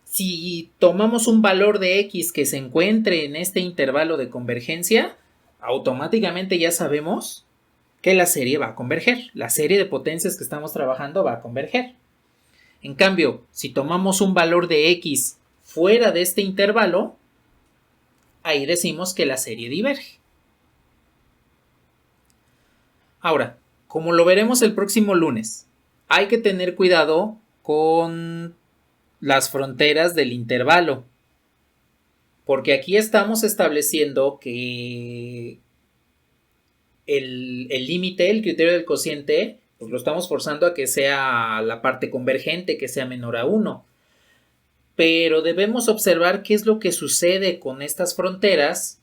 Si tomamos un valor de x que se encuentre en este intervalo de convergencia, automáticamente ya sabemos que la serie va a converger. La serie de potencias que estamos trabajando va a converger. En cambio, si tomamos un valor de x fuera de este intervalo, ahí decimos que la serie diverge. Ahora, como lo veremos el próximo lunes, hay que tener cuidado con las fronteras del intervalo, porque aquí estamos estableciendo que el límite, el criterio del cociente, pues lo estamos forzando a que sea la parte convergente, que sea menor a 1. Pero debemos observar qué es lo que sucede con estas fronteras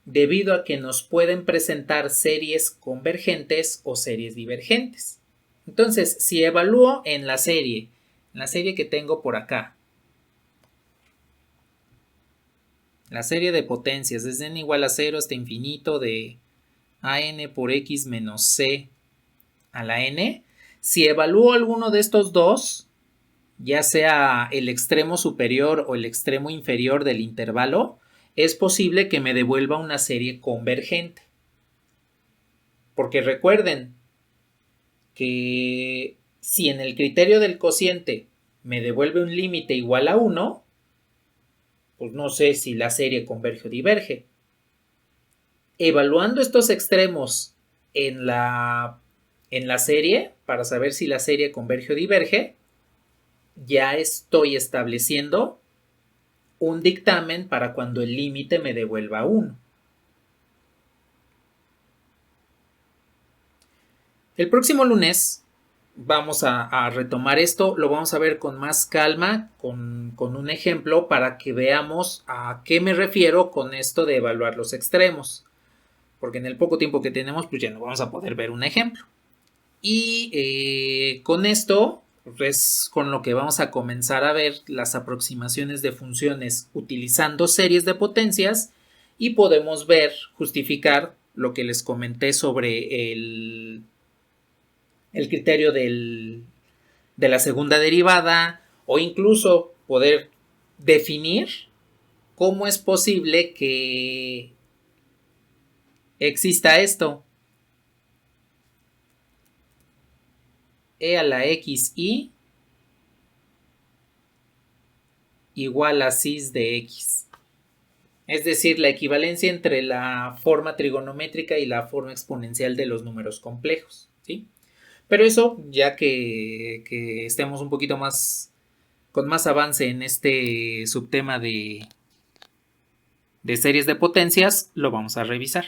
debido a que nos pueden presentar series convergentes o series divergentes. Entonces, si evalúo en la serie que tengo por acá, la serie de potencias desde n igual a 0 hasta infinito de an por x menos c a la n, si evalúo alguno de estos dos, ya sea el extremo superior o el extremo inferior del intervalo, es posible que me devuelva una serie convergente. Porque recuerden que si en el criterio del cociente me devuelve un límite igual a 1, pues no sé si la serie converge o diverge. Evaluando estos extremos en la serie, para saber si la serie converge o diverge, ya estoy estableciendo un dictamen para cuando el límite me devuelva 1. El próximo lunes vamos a retomar esto, lo vamos a ver con más calma, con un ejemplo para que veamos a qué me refiero con esto de evaluar los extremos. Porque en el poco tiempo que tenemos, pues ya no vamos a poder ver un ejemplo. Y con esto es con lo que vamos a comenzar a ver las aproximaciones de funciones utilizando series de potencias y podemos ver, justificar lo que les comenté sobre el criterio de la segunda derivada o incluso poder definir cómo es posible que exista esto. E a la xy igual a cis de x. Es decir, la equivalencia entre la forma trigonométrica y la forma exponencial de los números complejos, ¿sí? Pero eso, ya que estemos un poquito más, con más avance en este subtema de series de potencias, lo vamos a revisar.